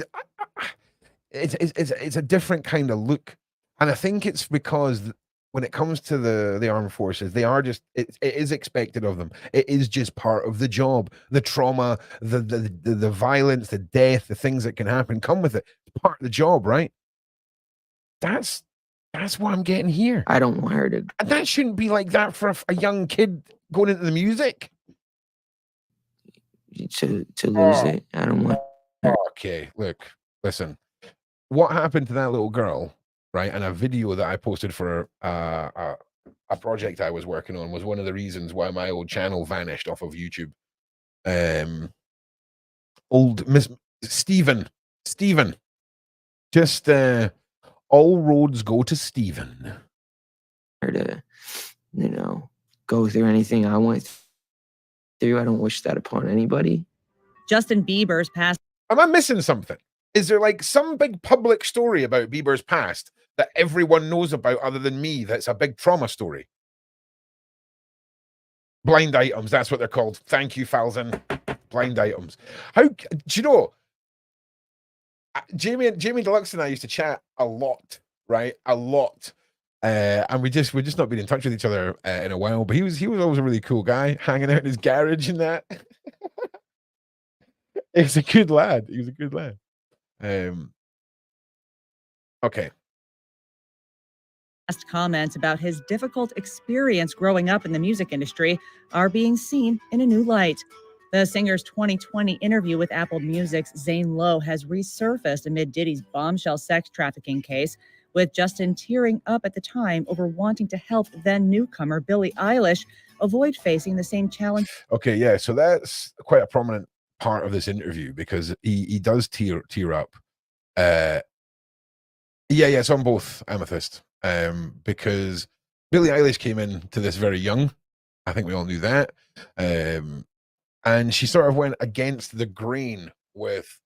it's a different kind of look. And I think it's because when it comes to the armed forces, they are just, it is expected of them. It is just part of the job. The trauma, the violence, the death, the things that can happen come with it. It's part of the job, right? That's what I'm getting here. I don't want her to. And that shouldn't be like that for a young kid going into the music. To lose it. I don't want her. Okay, look, listen. What happened to that little girl, right? And a video that I posted for a project I was working on was one of the reasons why my old channel vanished off of YouTube. Old Miss Stephen, just all roads go to Stephen. To, go through anything I went through. I don't wish that upon anybody. Justin Bieber's past. Am I missing something? Is there like some big public story about Bieber's past that everyone knows about other than me that's a big trauma story? Blind items, that's what they're called. Thank you, Falzon. Blind items. How do you know? Jamie Deluxe and I used to chat a lot, right? A lot. And we're just not been in touch with each other in a while. But he was always a really cool guy, hanging out in his garage and that. He's a good lad. He was a good lad. Okay. Comments about his difficult experience growing up in the music industry are being seen in a new light. The singer's 2020 interview with Apple Music's Zane Lowe has resurfaced amid Diddy's bombshell sex trafficking case, with Justin tearing up at the time over wanting to help then newcomer Billie Eilish avoid facing the same challenge. Okay, yeah, so that's quite a prominent part of this interview because he does tear up. Yeah, it's on both, Amethyst. Because Billie Eilish came into this very young. I think we all knew that. And she sort of went against the grain with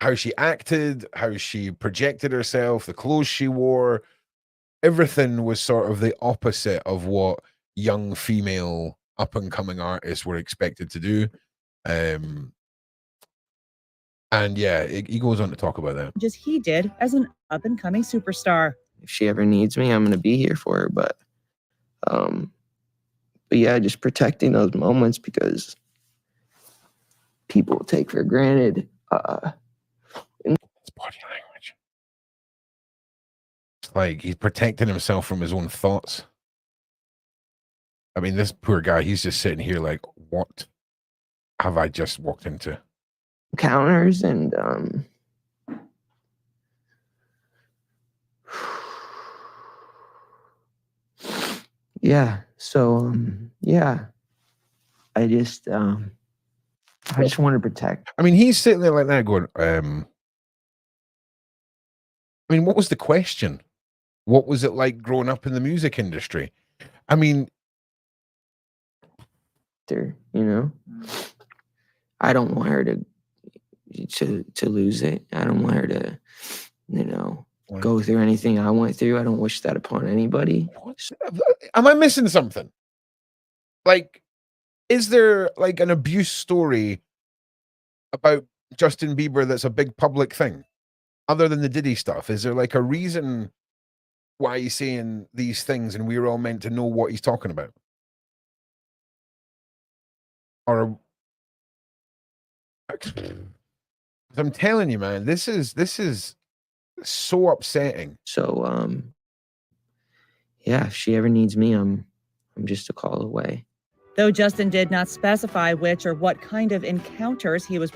how she acted, how she projected herself, the clothes she wore. Everything was sort of the opposite of what young female up-and-coming artists were expected to do. And yeah, he goes on to talk about that. Just he did as an up-and-coming superstar. If she ever needs me, I'm gonna be here for her. But yeah, just protecting those moments because people take for granted. It's body language. It's like he's protecting himself from his own thoughts. I mean, this poor guy, he's just sitting here like, what have I just walked into? Counters and yeah, so yeah, I just want to protect. I mean, he's sitting there like that going, I mean, what was the question? What was it like growing up in the music industry? I mean, you know, I don't want her to lose it. I don't want her to, you know, go through anything I went through. I don't wish that upon anybody. Am I missing something? Like, is there like an abuse story about Justin Bieber that's a big public thing other than the Diddy stuff? Is there like a reason why he's saying these things and we're all meant to know what he's talking about? Or I'm telling you, man, this is so upsetting. So yeah, if she ever needs me, I'm just a call away. Though Justin did not specify which or what kind of encounters he was.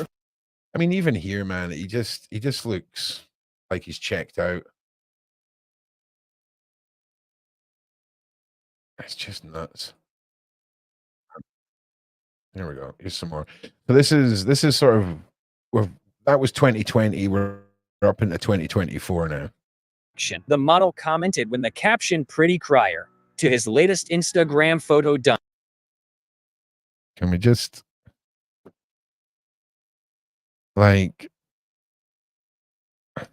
I mean, even here, man, he just looks like he's checked out. It's just nuts. There we go. Here's some more. So this is sort of that was 2020. We're up into 2024 now. The model commented when the caption "Pretty Crier" to his latest Instagram photo done. Can we just like? I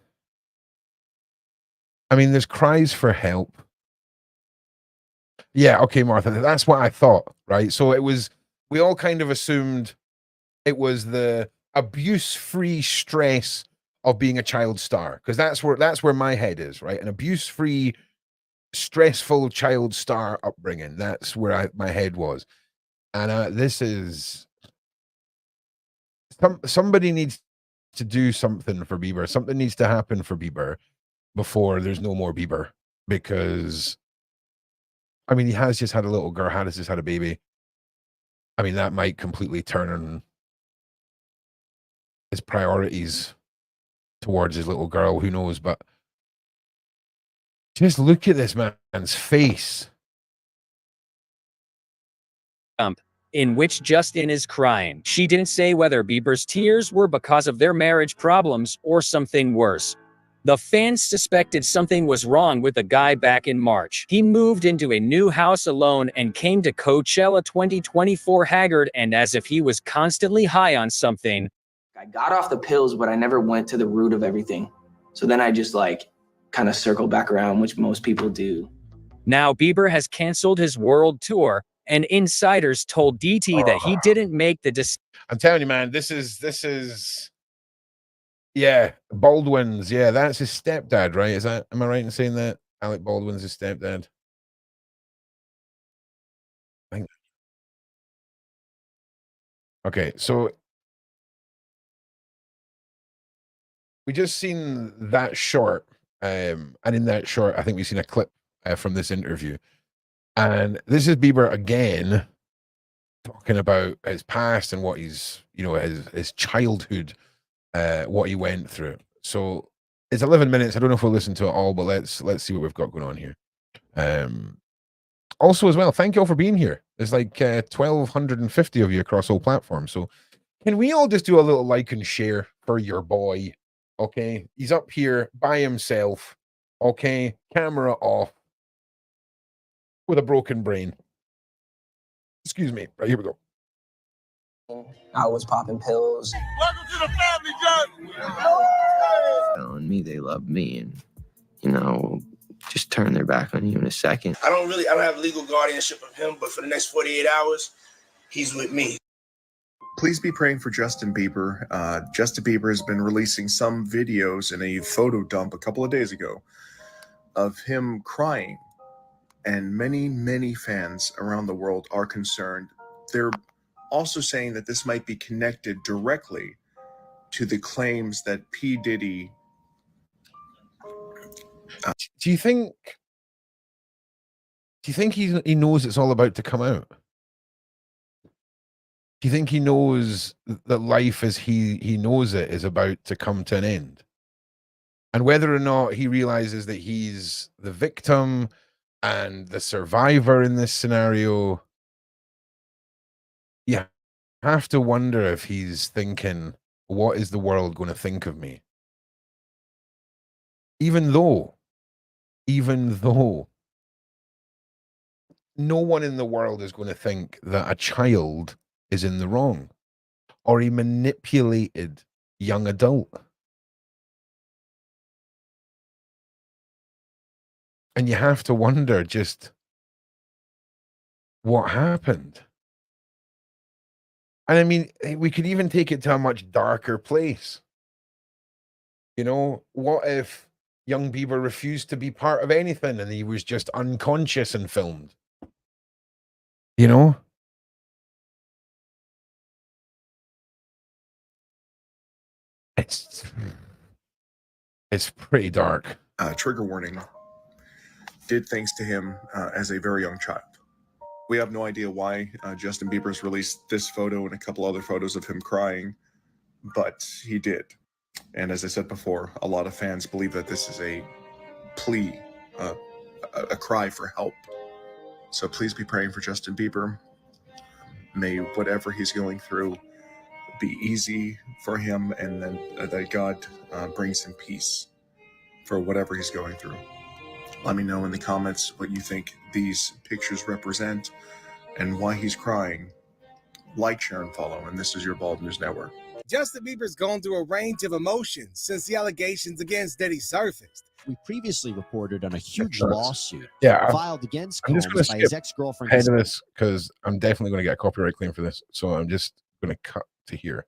mean, there's cries for help. Yeah, okay, Martha, that's what I thought, right? So it was, we all kind of assumed it was the abuse-free stress of being a child star, because that's where my head is, right? An abuse-free, stressful child star upbringing. That's where my head was. And this is somebody needs to do something for Bieber. Something needs to happen for Bieber before there's no more Bieber, because I mean, he has just had a little girl, has just had a baby. I mean, that might completely turn on his priorities towards his little girl. Who knows? But just look at this man's face. In which Justin is crying. She didn't say whether Bieber's tears were because of their marriage problems or something worse. The fans suspected something was wrong with the guy back in March. He moved into a new house alone and came to Coachella 2024 haggard and as if he was constantly high on something. I got off the pills, but I never went to the root of everything. So then I just like kind of circle back around, which most people do. Now Bieber has canceled his world tour, and insiders told DT that he didn't make the decision. I'm telling you, man, this is Yeah, Baldwin's. Yeah, that's his stepdad, right? Am I right in saying that? Alec Baldwin's his stepdad. I think. Okay, so we just seen that short, and in that short, I think we've seen a clip from this interview, and this is Bieber again talking about his past and what he's, his childhood, what he went through. So it's 11 minutes. I don't know if we'll listen to it all, but let's see what we've got going on here. Also, as well, thank you all for being here. There's like 1,250 of you across all platforms. So can we all just do a little like and share for your boy? Okay, he's up here by himself. Okay, camera off with a broken brain. Excuse me. Right, here we go. I was popping pills. Welcome to the family, John. Telling me they love me and, just turn their back on you in a second. I don't have legal guardianship of him, but for the next 48 hours, he's with me. Please be praying for Justin Bieber. Justin Bieber has been releasing some videos in a photo dump a couple of days ago of him crying. And many, many fans around the world are concerned. They're also saying that this might be connected directly to the claims that P. Diddy. Do you think he knows it's all about to come out? Do you think he knows that life as he knows it is about to come to an end? And whether or not he realizes that he's the victim and the survivor in this scenario, you have to wonder if he's thinking, what is the world going to think of me? Even though no one in the world is going to think that a child is in the wrong or a manipulated young adult. And you have to wonder just what happened. And I mean, we could even take it to a much darker place. What if young Bieber refused to be part of anything and he was just unconscious and filmed? It's pretty dark. Trigger warning. Did things to him as a very young child. We have no idea why Justin Bieber's released this photo and a couple other photos of him crying, but he did. And as I said before, a lot of fans believe that this is a plea, a cry for help. So please be praying for Justin Bieber. May whatever he's going through be easy for him, and then that God brings him peace for whatever he's going through. Let me know in the comments what you think these pictures represent and why he's crying. Like, share, and follow. And this is your Bald News Network. Justin Bieber's gone through a range of emotions since the allegations against Diddy surfaced. We previously reported on a huge lawsuit filed against Combs by his ex-girlfriend. Ahead of this, because I'm definitely going to get a copyright claim for this. So I'm just going to cut to here.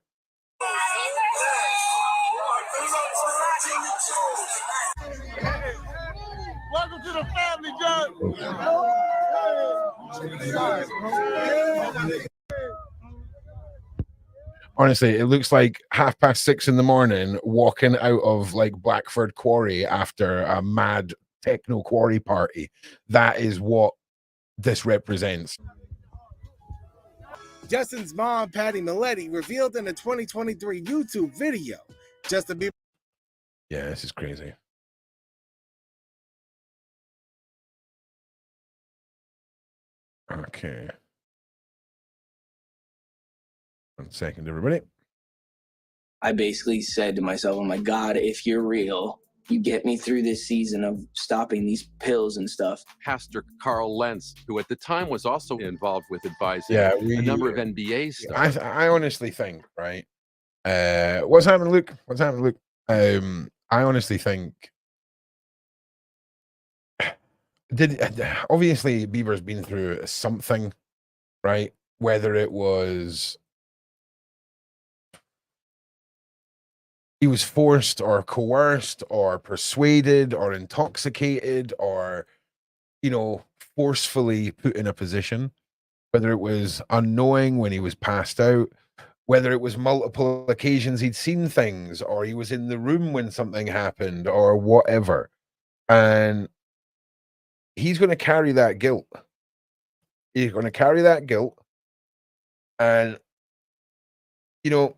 Welcome to the family, John. Honestly, it looks like 6:30 in the morning walking out of like Blackford Quarry after a mad techno quarry party. That is what this represents. Justin's mom, Patty Milletti, revealed in a 2023 YouTube video. Justin Bieber. Yeah, this is crazy. Okay. 1 second, everybody. I basically said to myself, oh my God, if you're real, you get me through this season of stopping these pills and stuff. Pastor Carl Lentz, who at the time was also involved with advising a number of NBA stars. I honestly think, right? What's happening, Luke? What's happening, Luke? I honestly think obviously Bieber's been through something, right? Whether it was he was forced or coerced or persuaded or intoxicated or, you know, forcefully put in a position, whether it was unknowing when he was passed out, whether it was multiple occasions he'd seen things, or he was in the room when something happened, or whatever. And he's going to carry that guilt. He's going to carry that guilt. And, you know,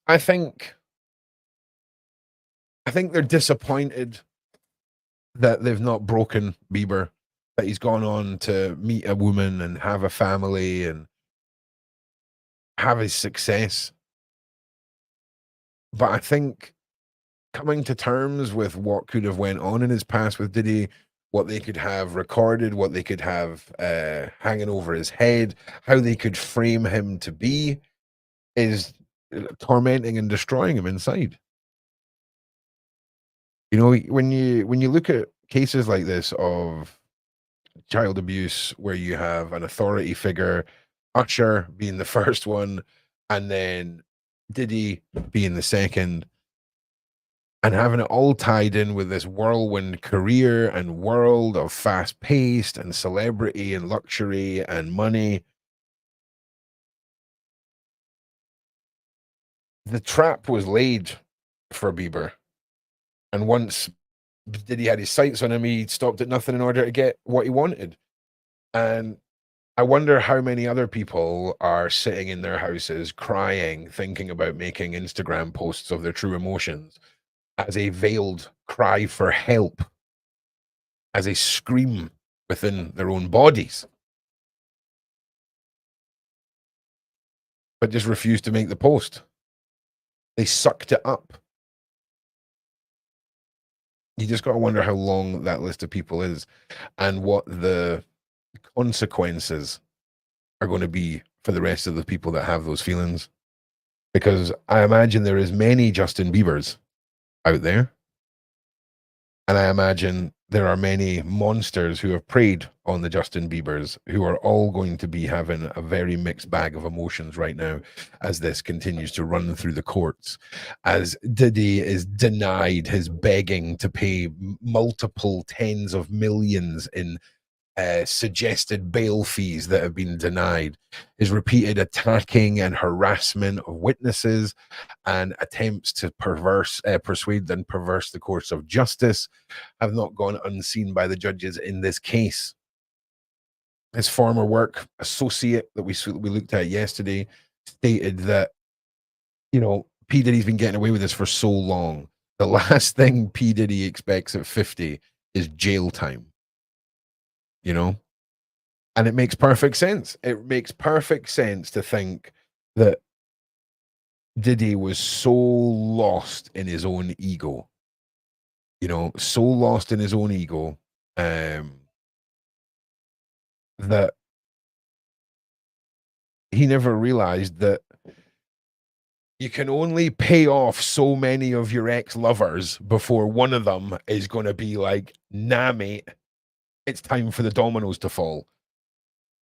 I think they're disappointed that they've not broken Bieber, that he's gone on to meet a woman and have a family and have his success. But I think coming to terms with what could have went on in his past with Diddy, what they could have recorded, what they could have hanging over his head, how they could frame him to be, is tormenting and destroying him inside. You know, when you look at cases like this of child abuse, where you have an authority figure, Usher being the first one, and then Diddy being the second, and having it all tied in with this whirlwind career and world of fast-paced and celebrity and luxury and money. The trap was laid for Bieber. And once Diddy had his sights on him, he stopped at nothing in order to get what he wanted. And I wonder how many other people are sitting in their houses crying, thinking about making Instagram posts of their true emotions as a veiled cry for help, as a scream within their own bodies, but just refused to make the post. They sucked it up. You just got to wonder how long that list of people is and what the consequences are going to be for the rest of the people that have those feelings. Because I imagine there is many Justin Biebers out there. And I imagine there are many monsters who have preyed on the Justin Biebers, who are all going to be having a very mixed bag of emotions right now as this continues to run through the courts, as Diddy is denied his begging to pay multiple tens of millions in suggested bail fees that have been denied, his repeated attacking and harassment of witnesses and attempts to persuade and perverse the course of justice have not gone unseen by the judges in this case. His former work associate that we looked at yesterday stated that, you know, P. Diddy's been getting away with this for so long. The last thing P. Diddy expects at 50 is jail time. You know, and it makes perfect sense. It makes perfect sense to think that Diddy was so lost in his own ego, you know, so lost in his own ego, that he never realized that you can only pay off so many of your ex-lovers before one of them is going to be like, nah, mate, it's time for the dominoes to fall.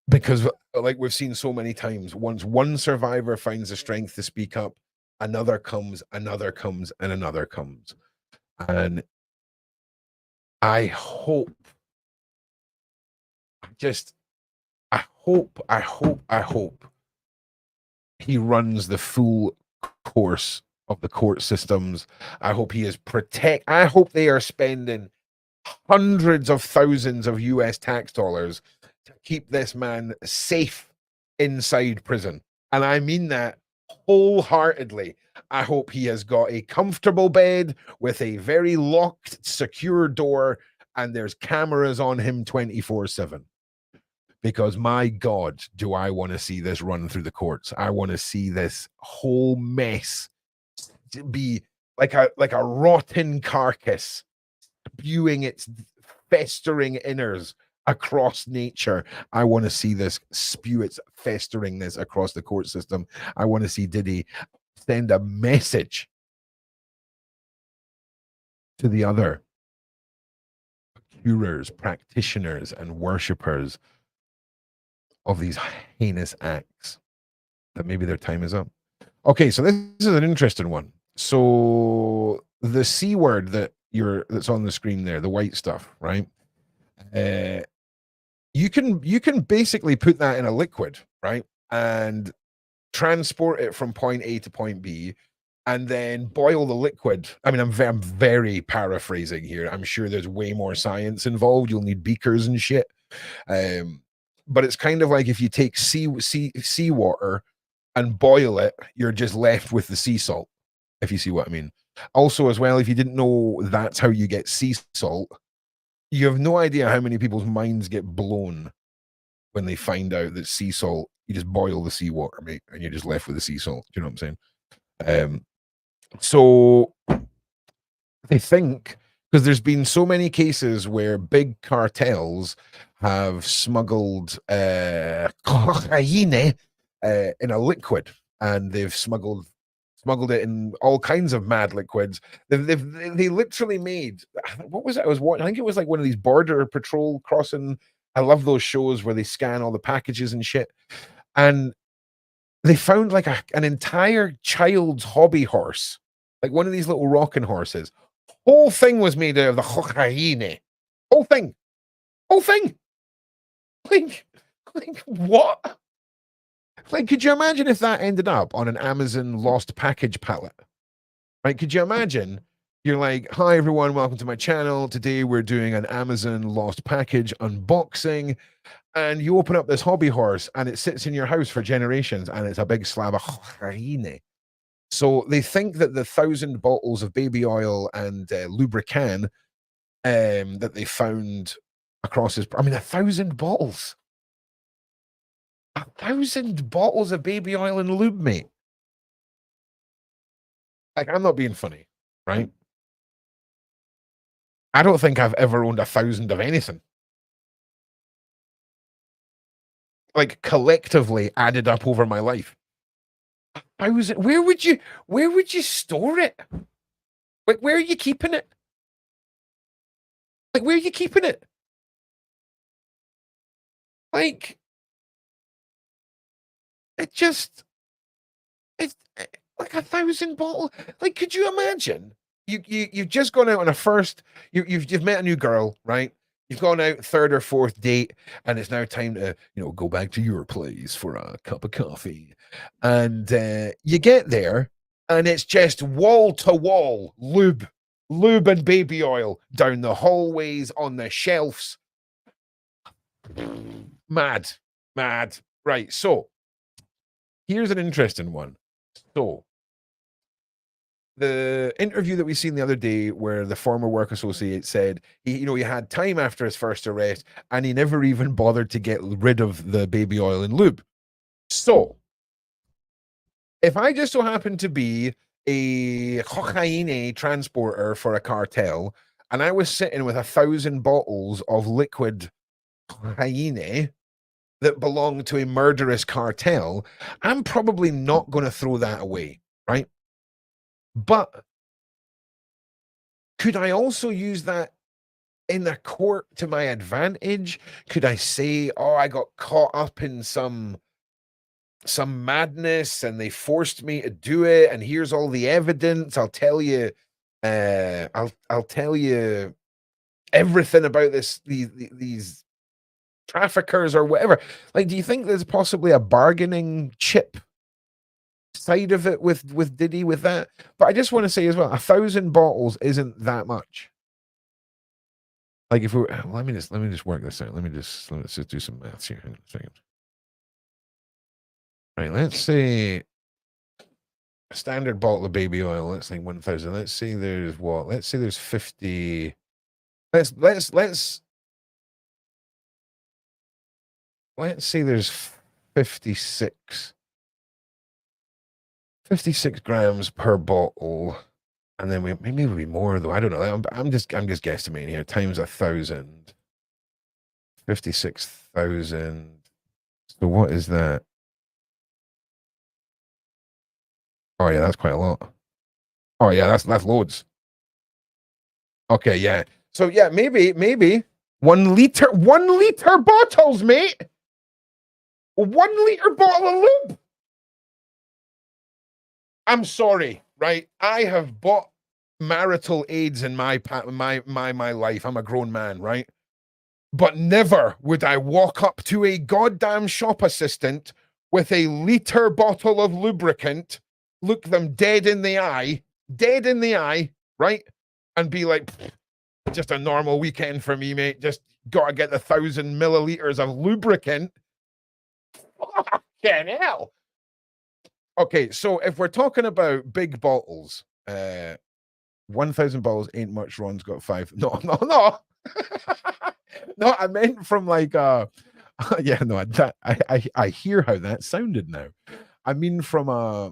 Because like we've seen so many times, once one survivor finds the strength to speak up, another comes, and another comes. And I hope, I hope he runs the full course of the court systems. I hope he is I hope they are spending hundreds of thousands of US tax dollars to keep this man safe inside prison. And I mean that wholeheartedly. I hope he has got a comfortable bed with a very locked, secure door, and there's cameras on him 24/7. Because my God, do I want to see this run through the courts. I want to see this whole mess be like a rotten carcass spewing its festering inners across nature. I want to see this spew its festeringness across the court system. I want to see Diddy send a message to the other curers, practitioners, and worshippers of these heinous acts that maybe their time is up. Okay, so this is an interesting one. So the C word that's on the screen there, the white stuff, right? You can basically put that in a liquid, right? And transport it from point A to point B, and then boil the liquid. I mean, I'm very paraphrasing here. I'm sure there's way more science involved. You'll need beakers and shit. But it's kind of like if you take seawater and boil it, you're just left with the sea salt, if you see what I mean. Also, as well, if you didn't know that's how you get sea salt, you have no idea how many people's minds get blown when they find out that sea salt, you just boil the seawater, mate, and you're just left with the sea salt. Do you know what I'm saying? So they think, because there's been so many cases where big cartels have smuggled cocaine in a liquid, and they've smuggled it in all kinds of mad liquids. They literally made, what was it I was watching? I think it was like one of these border patrol crossing. I love those shows where they scan all the packages and shit. And they found like an entire child's hobby horse, like one of these little rocking horses. Whole thing was made out of the cocaine. Whole thing. Like what? Like, could you imagine if that ended up on an Amazon lost package pallet? Right? Could you imagine? You're like, hi everyone, welcome to my channel. Today we're doing an Amazon lost package unboxing. And you open up this hobby horse and it sits in your house for generations and it's a big slab of cocaine. So they think that the 1,000 bottles of baby oil and lubricant that they found across his, 1,000 bottles. 1,000 bottles of baby oil and lube, mate. Like, I'm not being funny, right? I don't think I've ever owned 1,000 of anything. Like, collectively added up over my life. 1,000. Where would you store it? Like, where are you keeping it? Like, where are you keeping it? Like, it's like 1,000 bottles. Like, could you imagine? You've just gone out on a first. You've met a new girl, right? You've gone out third or fourth date, and it's now time to go back to your place for a cup of coffee. And you get there, and it's just wall to wall lube and baby oil down the hallways, on the shelves. Mad. Right. So here's an interesting one. So the interview that we seen the other day where the former work associate said he had time after his first arrest and he never even bothered to get rid of the baby oil and lube. So if I just so happen to be a cocaine transporter for a cartel and I was sitting with 1,000 bottles of liquid cocaine that belong to a murderous cartel, I'm probably not going to throw that away, right? But could I also use that in the court to my advantage? Could I say, oh, I got caught up in some madness and they forced me to do it, and here's all the evidence. I'll tell you I'll tell you everything about these traffickers or whatever. Like, do you think there's possibly a bargaining chip side of it with Diddy with that? But I just want to say as well, 1,000 bottles isn't that much. Like, if we let me just work this out. Let's just do some maths here. Hang on a second. Right, let's say a standard bottle of baby oil. Let's say 1,000. Let's say there's what? Let's say there's 50. Let's say there's 56 grams per bottle, and then maybe it'll be more though. I don't know. I'm just guesstimating here. Times 1,000, 56,000. So what is that? Oh yeah, that's quite a lot. Oh yeah, that's loads. Okay, yeah. So yeah, maybe 1 liter bottles, mate. 1 liter bottle of lube. I'm sorry, right? I have bought marital aids in my life. I'm a grown man, right? But never would I walk up to a goddamn shop assistant with a liter bottle of lubricant, look them dead in the eye, right? And be like, just a normal weekend for me, mate. Just gotta get the 1,000 milliliters of lubricant. Fucking hell. Okay, so if we're talking about big bottles, 1,000 bottles ain't much. Ron's got 5. No. No, I meant from like yeah, no, I hear how that sounded now. I mean from a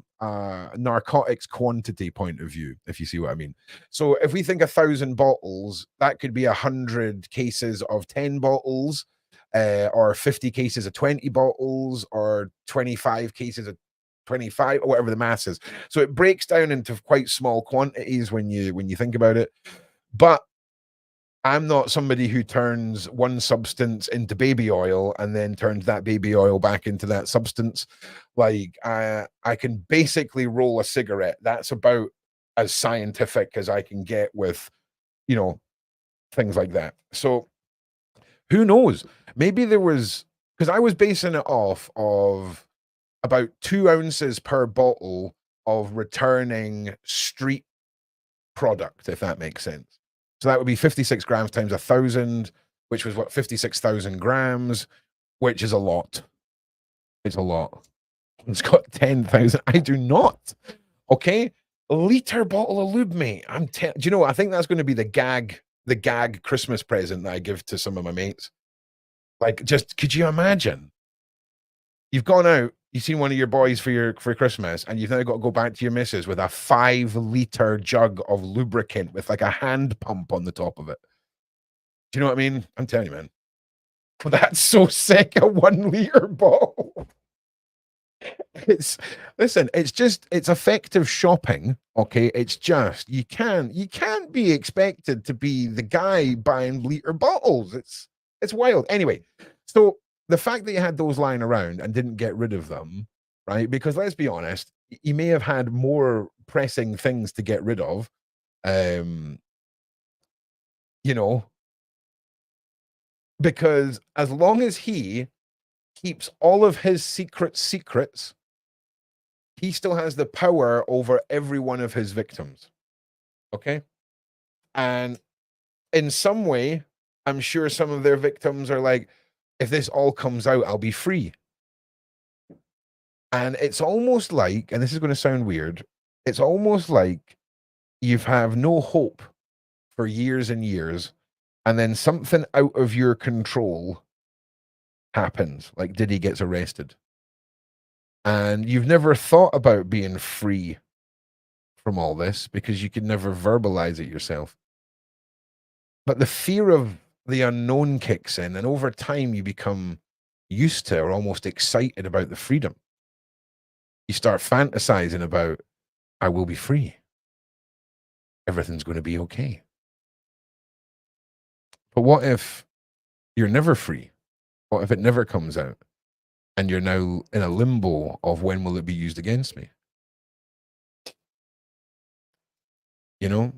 narcotics quantity point of view, if you see what I mean. So if we think 1,000 bottles, that could be 100 cases of 10 bottles, or 50 cases of 20 bottles, or 25 cases of 25, or whatever the mass is. So it breaks down into quite small quantities when you think about it. But I'm not somebody who turns one substance into baby oil and then turns that baby oil back into that substance. Like I can basically roll a cigarette. That's about as scientific as I can get with, you know, things like that. So who knows? Maybe there was, because I was basing it off of about 2 ounces per bottle of returning street product, if that makes sense. So that would be 56 grams times 1,000, which was what, 56,000 grams, which is a lot. It's a lot. It's got 10,000. I do not. Okay, a liter bottle of lube, mate. Do you know what? I think that's going to be the gag Christmas present that I give to some of my mates. Like, just could you imagine? You've gone out, you've seen one of your boys for Christmas, and you've now got to go back to your missus with a 5-liter jug of lubricant with like a hand pump on the top of it. Do you know what I mean? I'm telling you, man. That's so sick, a 1-liter bottle. It's effective shopping. Okay. It's just you can't be expected to be the guy buying liter bottles. It's wild. Anyway, so the fact that you had those lying around and didn't get rid of them, right? Because let's be honest, you may have had more pressing things to get rid of. You know, because as long as he keeps all of his secrets, he still has the power over every one of his victims. Okay? And in some way, I'm sure some of their victims are like, if this all comes out, I'll be free. And it's almost like, and this is going to sound weird, it's almost like you have no hope for years and years, and then something out of your control happens, like Diddy gets arrested. And you've never thought about being free from all this because you could never verbalize it yourself. But the fear of the unknown kicks in, and over time you become used to or almost excited about the freedom. You start fantasizing about, I will be free. Everything's going to be okay. But what if you're never free? What if it never comes out? And you're now in a limbo of when will it be used against me? You know?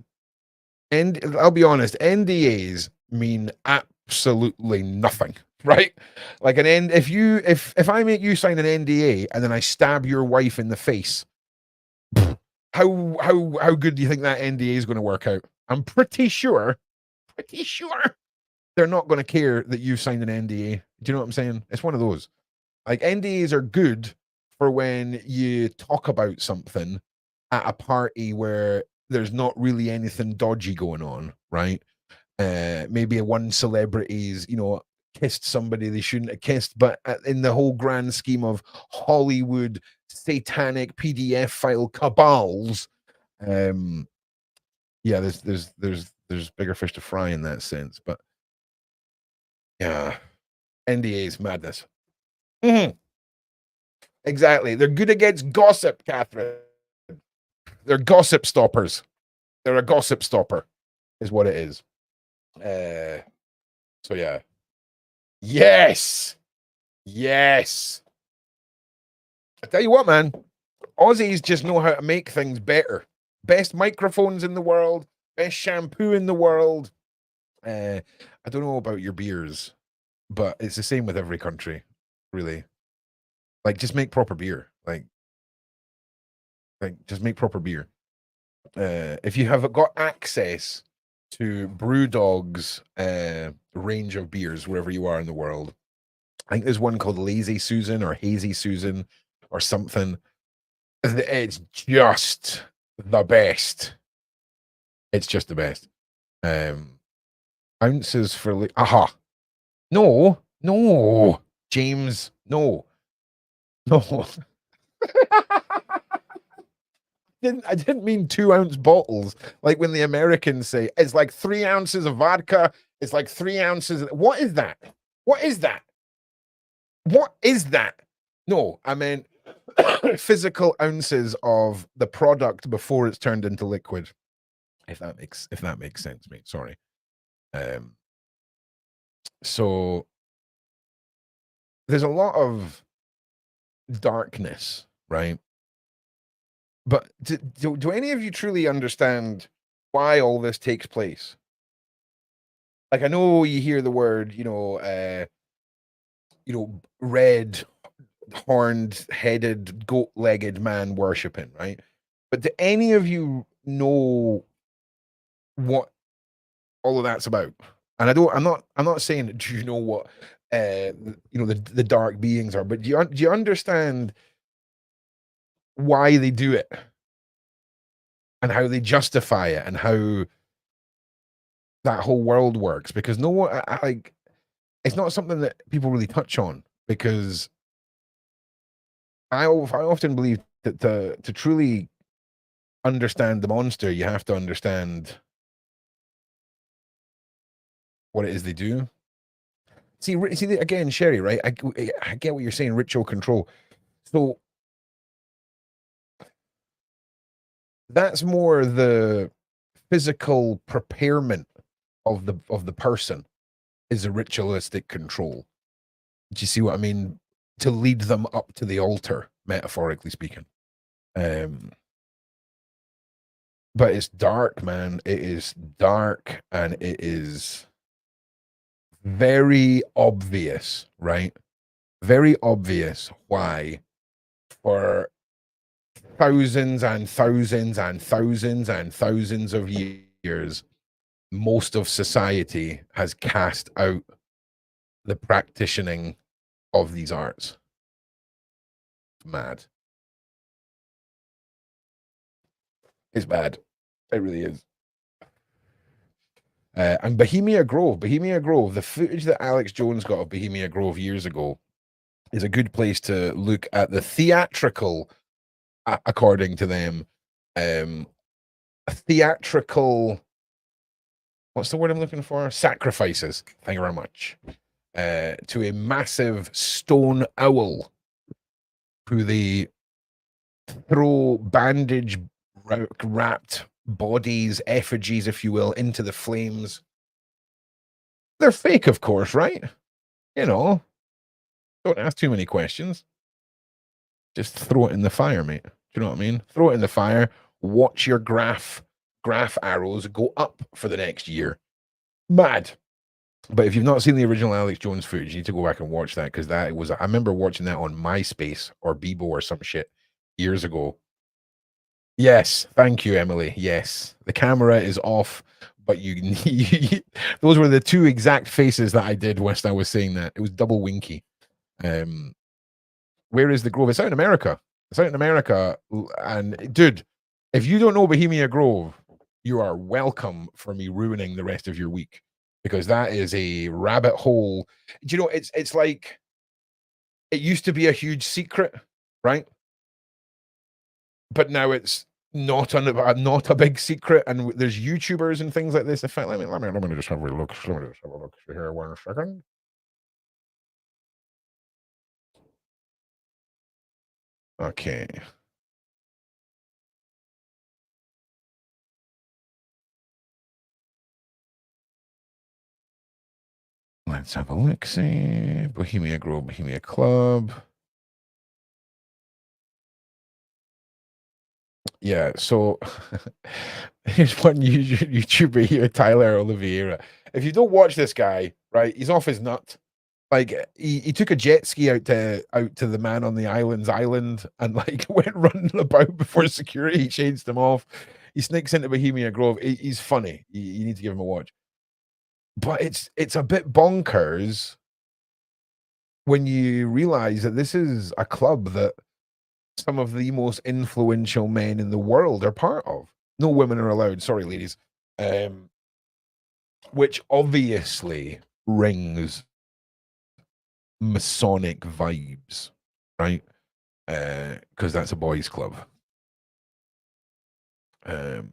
And I'll be honest, NDAs mean absolutely nothing, right? Like if I make you sign an NDA and then I stab your wife in the face, how good do you think that NDA is going to work out? I'm pretty sure they're not going to care that you signed an NDA. Do you know what I'm saying? It's one of those. Like NDAs are good for when you talk about something at a party where there's not really anything dodgy going on, right? Maybe one celebrity's, kissed somebody they shouldn't have kissed, but in the whole grand scheme of Hollywood satanic PDF file cabals, yeah, there's bigger fish to fry in that sense. But yeah, NDAs madness. Mm-hmm. Exactly. They're good against gossip, Catherine. They're gossip stoppers. They're a gossip stopper, is what it is. So yeah. Yes. I tell you what, man. Aussies just know how to make things better. best microphones in the world, best shampoo in the world. I don't know about your beers, but it's the same with every country, really. Like, just make proper beer. Like just make proper beer. If you have got access to Brewdog's range of beers wherever you are in the world, I think there's one called Lazy Susan or Hazy Susan or something. It's just the best. It's just the best. Ounces for no, James, no. I didn't mean 2-ounce bottles like when the Americans say it's like 3 ounces of vodka. It's like 3 ounces. What is that? What is that? What is that? No, I mean physical ounces of the product before it's turned into liquid. If that makes sense, mate. Sorry. So there's a lot of darkness, right? But do any of you truly understand why all this takes place? Like, I know you hear the word, red horned headed goat-legged man worshiping, right? But do any of you know what all of that's about? And I'm not saying, do you know what the dark beings are, but do you understand why they do it and how they justify it and how that whole world works? Because no one, it's not something that people really touch on, because I often believe that to truly understand the monster, you have to understand what it is they do. See again, Sherry, right? I get what you're saying, ritual control. So that's more the physical preparement of the person is a ritualistic control. Do you see what I mean? To lead them up to the altar, metaphorically speaking. But it's dark, man. It is dark, and it is very obvious, right? Very obvious why for thousands and thousands and thousands and thousands of years, most of society has cast out the practicing of these arts. It's mad. It's bad. It really is. And Bohemia Grove, the footage that Alex Jones got of Bohemia Grove years ago is a good place to look at the theatrical, according to them, theatrical, what's the word I'm looking for? Sacrifices. Thank you very much. To a massive stone owl who they throw bandage wrapped bodies, effigies, if you will, into the flames. They're fake, of course, right? Don't ask too many questions. Just throw it in the fire, mate. Do you know what I mean? Throw it in the fire. Watch your graph arrows go up for the next year. Mad. But if you've not seen the original Alex Jones footage, you need to go back and watch that, because that was, I remember watching that on MySpace or Bebo or some shit years ago. Yes, thank you, Emily. Yes, the camera is off, but those were the two exact faces that I did whilst I was saying that. It was double winky. Where is the Grove? It's out in America. And dude, if you don't know Bohemia Grove, you are welcome for me ruining the rest of your week, because that is a rabbit hole. Do you know, it's like, it used to be a huge secret, right? But now it's not a big secret, and there's YouTubers and things like this. In fact, let me just have a look. Let me just have a look here 1 second. Okay. Let's have a look. See, Bohemia Grove, Bohemia Club. Yeah, so here's one YouTuber here, Tyler Oliveira. If you don't watch this guy, right, he's off his nut. Like he took a jet ski out to the man on the island and like went running about before security chased him off. He sneaks into Bohemia Grove. He's funny. You need to give him a watch. But it's a bit bonkers when you realize that this is a club that some of the most influential men in the world are part of. No women are allowed. Sorry, ladies. Which obviously rings Masonic vibes, right? Because that's a boys' club. Hang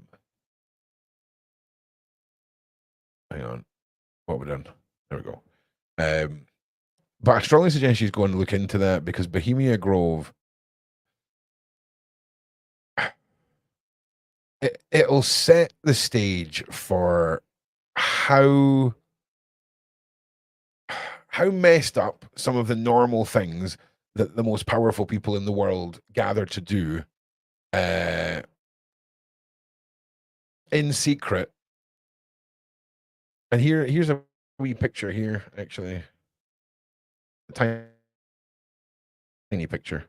on. What have we done? There we go. But I strongly suggest you go and look into that because Bohemia Grove, it'll set the stage for how messed up some of the normal things that the most powerful people in the world gather to do in secret. And here's a wee picture here, actually. A tiny picture.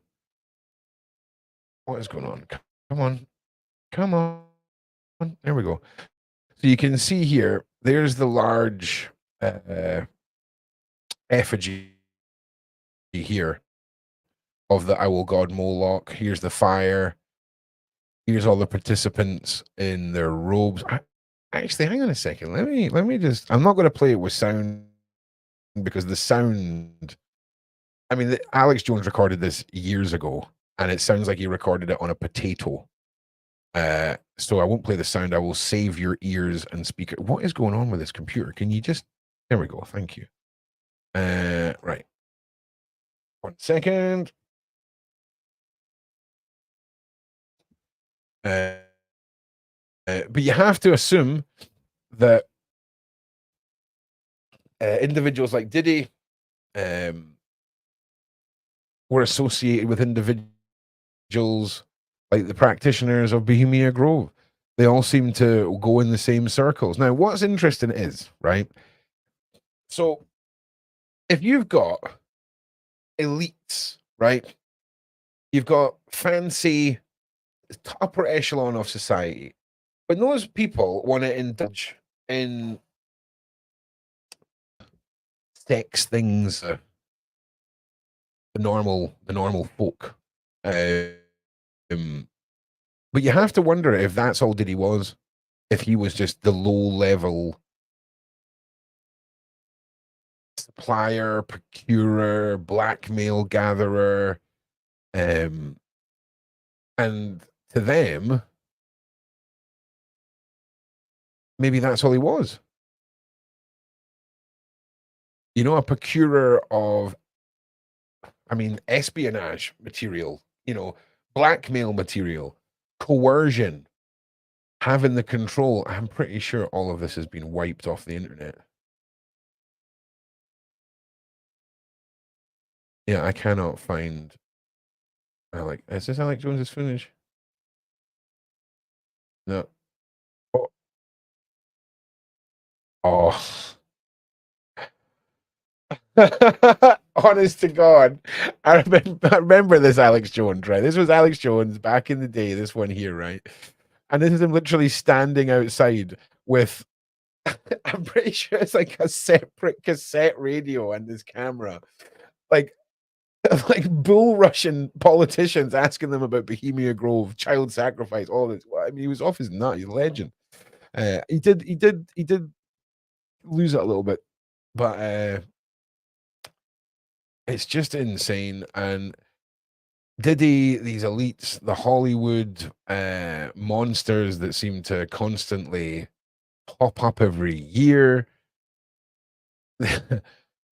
What is going on? Come on. There we go. So you can see here, there's the large effigy here of the owl god Moloch. Here's the fire. Here's all the participants in their robes. Actually, hang on a second. Let me just. I'm not going to play it with sound because the sound. I mean, Alex Jones recorded this years ago, and it sounds like he recorded it on a potato. So I won't play the sound. I will save your ears and speaker. What is going on with this computer? Can you just? There we go. Thank you. Right. 1 second. But you have to assume that individuals like Diddy were associated with individuals like the practitioners of Bohemia Grove. They all seem to go in the same circles. Now, what's interesting is, right? So, if you've got elites, right? You've got fancy upper echelon of society. But those people want to indulge in sex things, the normal folk. But you have to wonder if that's all Diddy was, if he was just the low-level supplier, procurer, blackmail gatherer, and to them, maybe that's all he was. You know, a procurer of, I mean, espionage material, you know, blackmail material, coercion, having the control. I'm pretty sure all of this has been wiped off the internet. Yeah, I cannot find. Is this Alex Jones's finish? No. Oh. Honest to God, I remember this Alex Jones, right? This was Alex Jones back in the day, this one here, right? And this is him literally standing outside with, I'm pretty sure it's like a separate cassette radio and this camera. Like bull rushing politicians asking them about Bohemia Grove, child sacrifice, all this. I mean, he was off his nut. He's a legend. He did lose it a little bit, but it's just insane. And Diddy, these elites, the Hollywood monsters that seem to constantly pop up every year.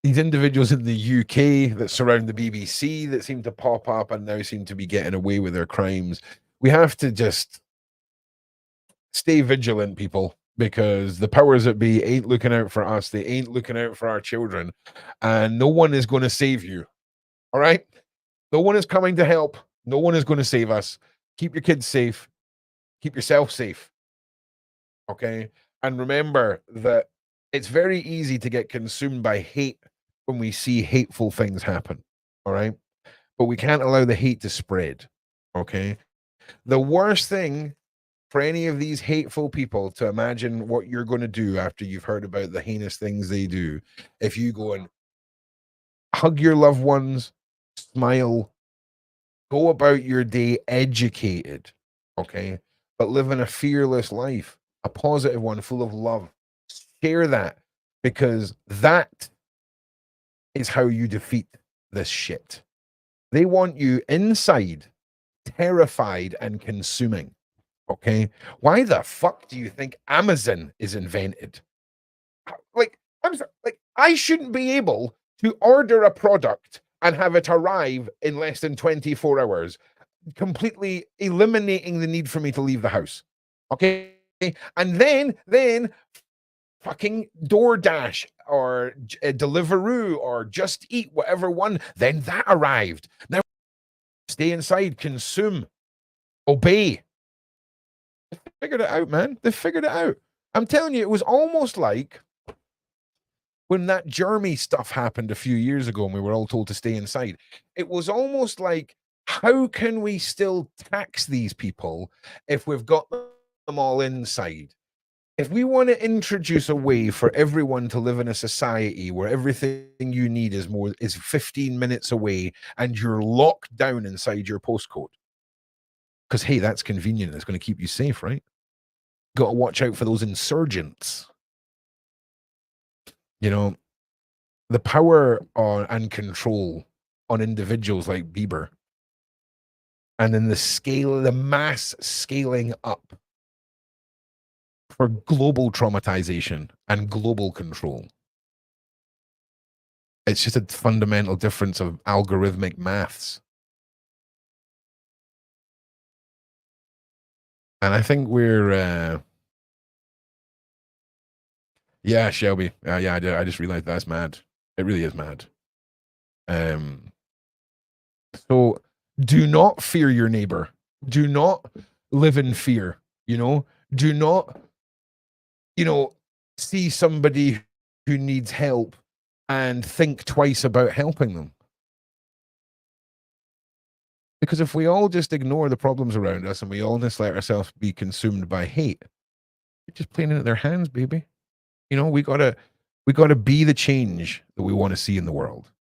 These individuals in the UK that surround the BBC that seem to pop up and now seem to be getting away with their crimes. We have to just stay vigilant, people, because the powers that be ain't looking out for us. They ain't looking out for our children, and no one is going to save you. All right? No one is coming to help. No one is going to save us. Keep your kids safe. Keep yourself safe. Okay? And remember that it's very easy to get consumed by hate when we see hateful things happen. All right? But we can't allow the hate to spread. Okay? The worst thing for any of these hateful people to imagine what you're going to do after you've heard about the heinous things they do, if you go and hug your loved ones, smile, go about your day educated, okay, but living a fearless life, a positive one full of love. Share that, because that is how you defeat this shit. They want you inside, terrified and consuming. Okay, why the fuck do you think Amazon is invented? Like, I'm sorry, like, I shouldn't be able to order a product and have it arrive in less than 24 hours, completely eliminating the need for me to leave the house. Okay, and then fucking DoorDash or Deliveroo or Just Eat, whatever one, then that arrived. Now stay inside, consume, obey. They figured it out, man. They figured it out. I'm telling you, it was almost like when that Jeremy stuff happened a few years ago and we were all told to stay inside. It was almost like, how can we still tax these people if we've got them all inside? If we want to introduce a way for everyone to live in a society where everything you need is 15 minutes away and you're locked down inside your postcode, because, hey, that's convenient. It's going to keep you safe, right? Got to watch out for those insurgents. You know, the power and control on individuals like Bieber, and then the mass scaling up for global traumatization and global control. It's just a fundamental difference of algorithmic maths. And I think we're, yeah, Shelby. Yeah, I just realized that's mad. It really is mad. So do not fear your neighbor. Do not live in fear, you know? Do not, see somebody who needs help and think twice about helping them. Because if we all just ignore the problems around us and we all just let ourselves be consumed by hate, we're just playing into their hands, baby. We gotta be the change that we want to see in the world.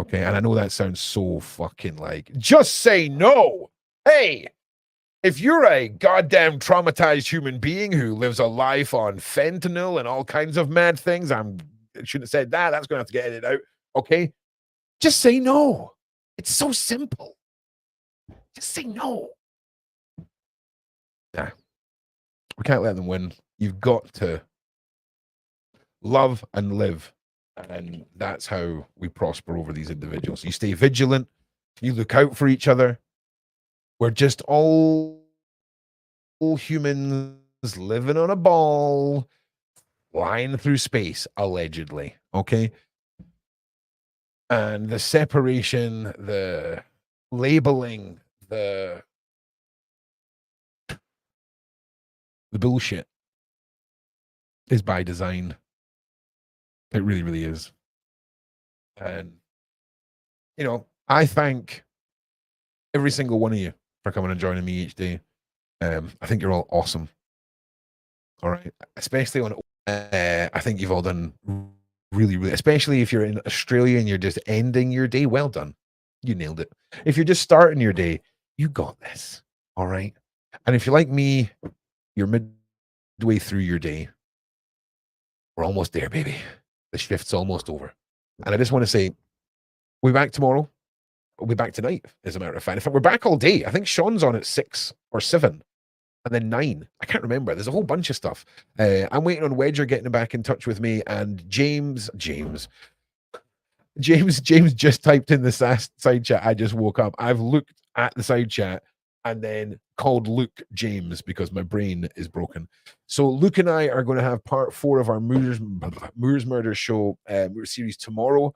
Okay, and I know that sounds so fucking like, just say no. Hey, if you're a goddamn traumatized human being who lives a life on fentanyl and all kinds of mad things, I shouldn't have said that. That's going to have to get edited out. Okay, just say no. It's so simple. Just say no. Nah, we can't let them win. You've got to love and live. And that's how we prosper over these individuals. You stay vigilant. You look out for each other. We're just all humans living on a ball, flying through space, allegedly. Okay? And the separation, the labeling, the bullshit is by design. It really, really is. And, I thank every single one of you for coming and joining me each day. I think you're all awesome. All right. Especially on, I think you've all done really, really, especially if you're in Australia and you're just ending your day. Well done. You nailed it. If you're just starting your day, you got this. All right. And if you're like me, you're midway through your day. We're almost there, baby. The shift's almost over. And I just want to say, we'll be back tomorrow. We'll be back tonight, as a matter of fact. In fact, we're back all day. I think Sean's on at 6 or 7 and then 9. I can't remember. There's a whole bunch of stuff. I'm waiting on Wedger getting back in touch with me, and James just typed in the side chat. I just woke up. I've looked at the side chat and then called Luke James because my brain is broken. So Luke and I are going to have part 4 of our Moors Murder show series tomorrow.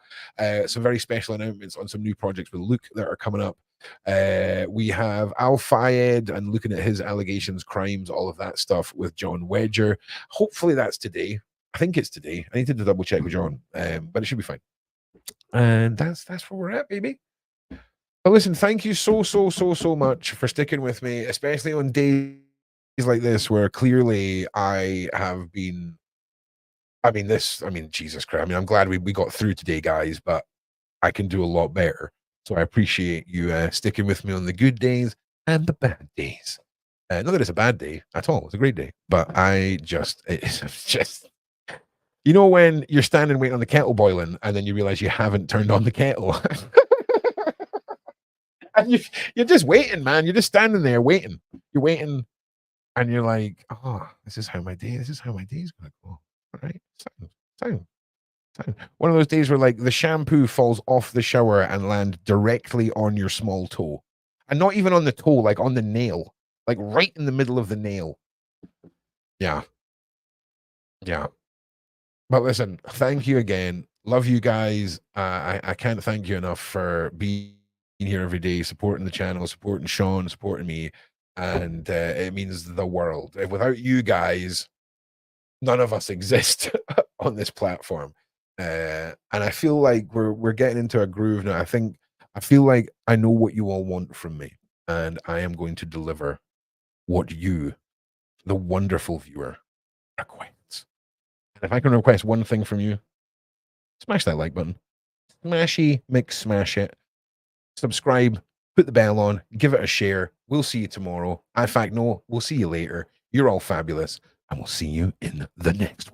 Some very special announcements on some new projects with Luke that are coming up. We have Al Fayed and looking at his allegations, crimes, all of that stuff with John Wedger. Hopefully that's today. I think it's today. I need to double check with John, but it should be fine. And that's where we're at, baby. But listen, thank you so much for sticking with me, especially on days like this where clearly I have been. Jesus Christ. I'm glad we got through today, guys, but I can do a lot better. So I appreciate you sticking with me on the good days and the bad days. Not that it's a bad day at all. It's a great day. But it's just, you know, when you're standing waiting on the kettle boiling and then you realize you haven't turned on the kettle. And you're just waiting, man. You're just standing there waiting. You're waiting and you're like, oh, this is how my day is going to go. All right. Sound. One of those days where like the shampoo falls off the shower and land directly on your small toe. And not even on the toe, like on the nail. Like right in the middle of the nail. Yeah. But listen, thank you again. Love you guys. I can't thank you enough for being here every day, supporting the channel, supporting Sean, supporting me. And it means the world. Without you guys, none of us exist on this platform. And I feel like we're getting into a groove now. I feel like I know what you all want from me, and I am going to deliver what you, the wonderful viewer, requests. And if I can request one thing from you, smash that like button. Smash it. Subscribe, put the bell on, give it a share. We'll see you tomorrow. In fact, no, we'll see you later. You're all fabulous, and we'll see you in the next one.